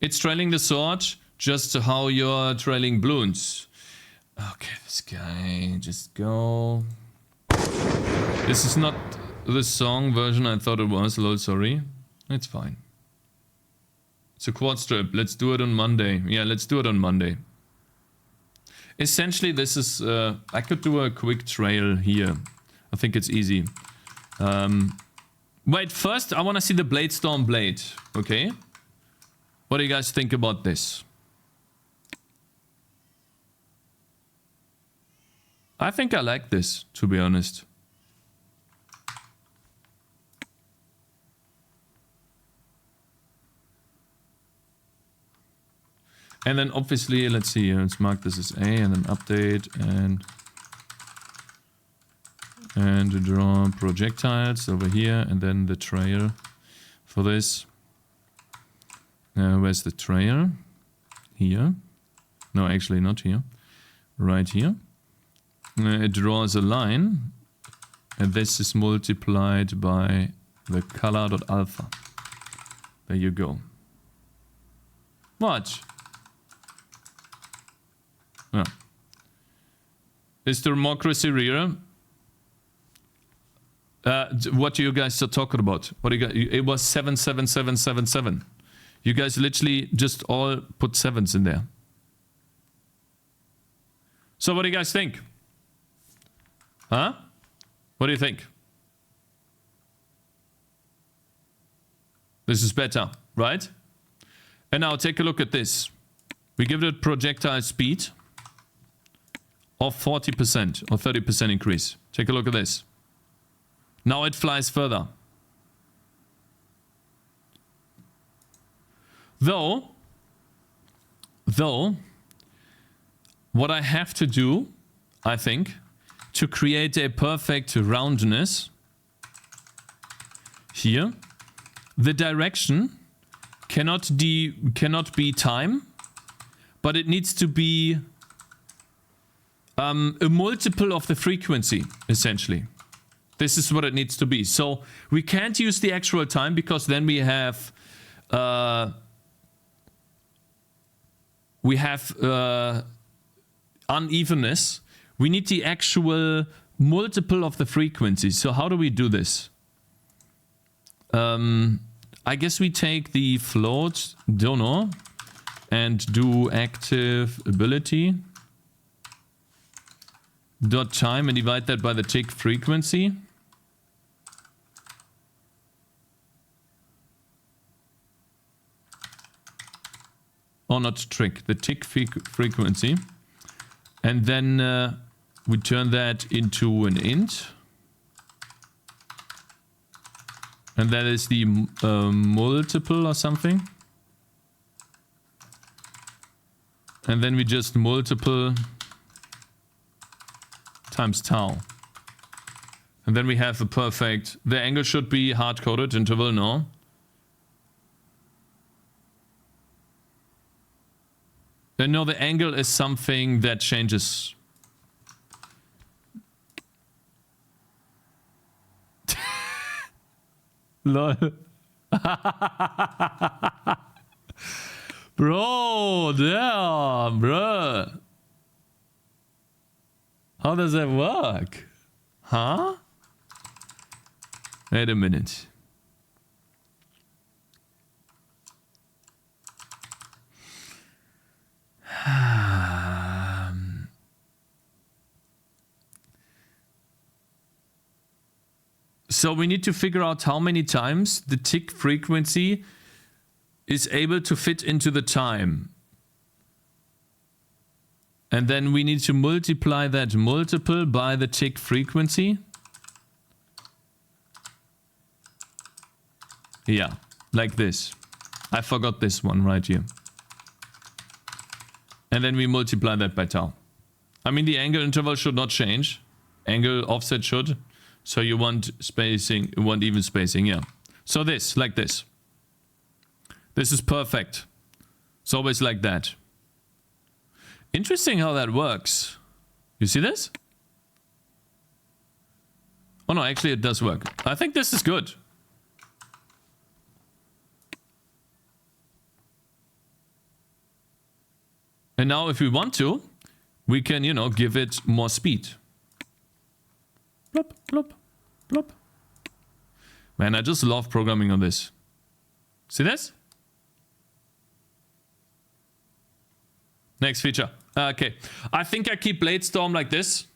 It's trailing the sword, just how you're trailing balloons. Okay, this guy, just go. This is not the song version I thought it was, lol, sorry. It's fine. It's a quad strip. Let's do it on Monday. Yeah, let's do it on Monday. Essentially, this is... I could do a quick trail here. I think it's easy. Wait, first I want to see the Bladestorm blade. Okay? What do you guys think about this? I think I like this, to be honest. And then obviously, let's see, let's mark this as A and then update and draw projectiles over here and then the trail for this. Where's the trail? Here. No, actually not here. Right here. It draws a line and this is multiplied by the color.alpha. There you go. What? Yeah. Is democracy real? What you guys are talking about? What do you guys? It was 77777. You guys literally just all put sevens in there. So what do you guys think? Huh? What do you think? This is better, right? And now take a look at this. We give it projectile speed of 40% or 30% increase. Take a look at this. Now it flies further. Though, what I have to do, I think, to create a perfect roundness here, the direction cannot be time, but it needs to be a multiple of the frequency, essentially. This is what it needs to be. So we can't use the actual time because then we have unevenness. We need the actual multiple of the frequency. So how do we do this? I guess we take the float donor and do active ability dot time and divide that by the tick frequency. Or not trick, the tick frequency. And then we turn that into an int. And that is the multiple or something. And then we just multiple times tau. And then we have the perfect... The angle should be hard-coded interval, no? No, the angle is something that changes. Lol. Bro, damn, bro. How does that work? Huh? Wait a minute. So we need to figure out how many times the tick frequency is able to fit into the time. And then we need to multiply that multiple by the tick frequency. Yeah, like this. I forgot this one right here. And then we multiply that by tau. I mean, the angle interval should not change. Angle offset should. So you want spacing, you want even spacing, yeah. So this, like this. This is perfect. It's always like that. Interesting how that works. You see this? Oh no, actually it does work. I think this is good. And now if we want to, we can, you know, give it more speed. Plop, plop, plop. Man, I just love programming on this. See this? Next feature. Okay. I think I keep Bladestorm like this.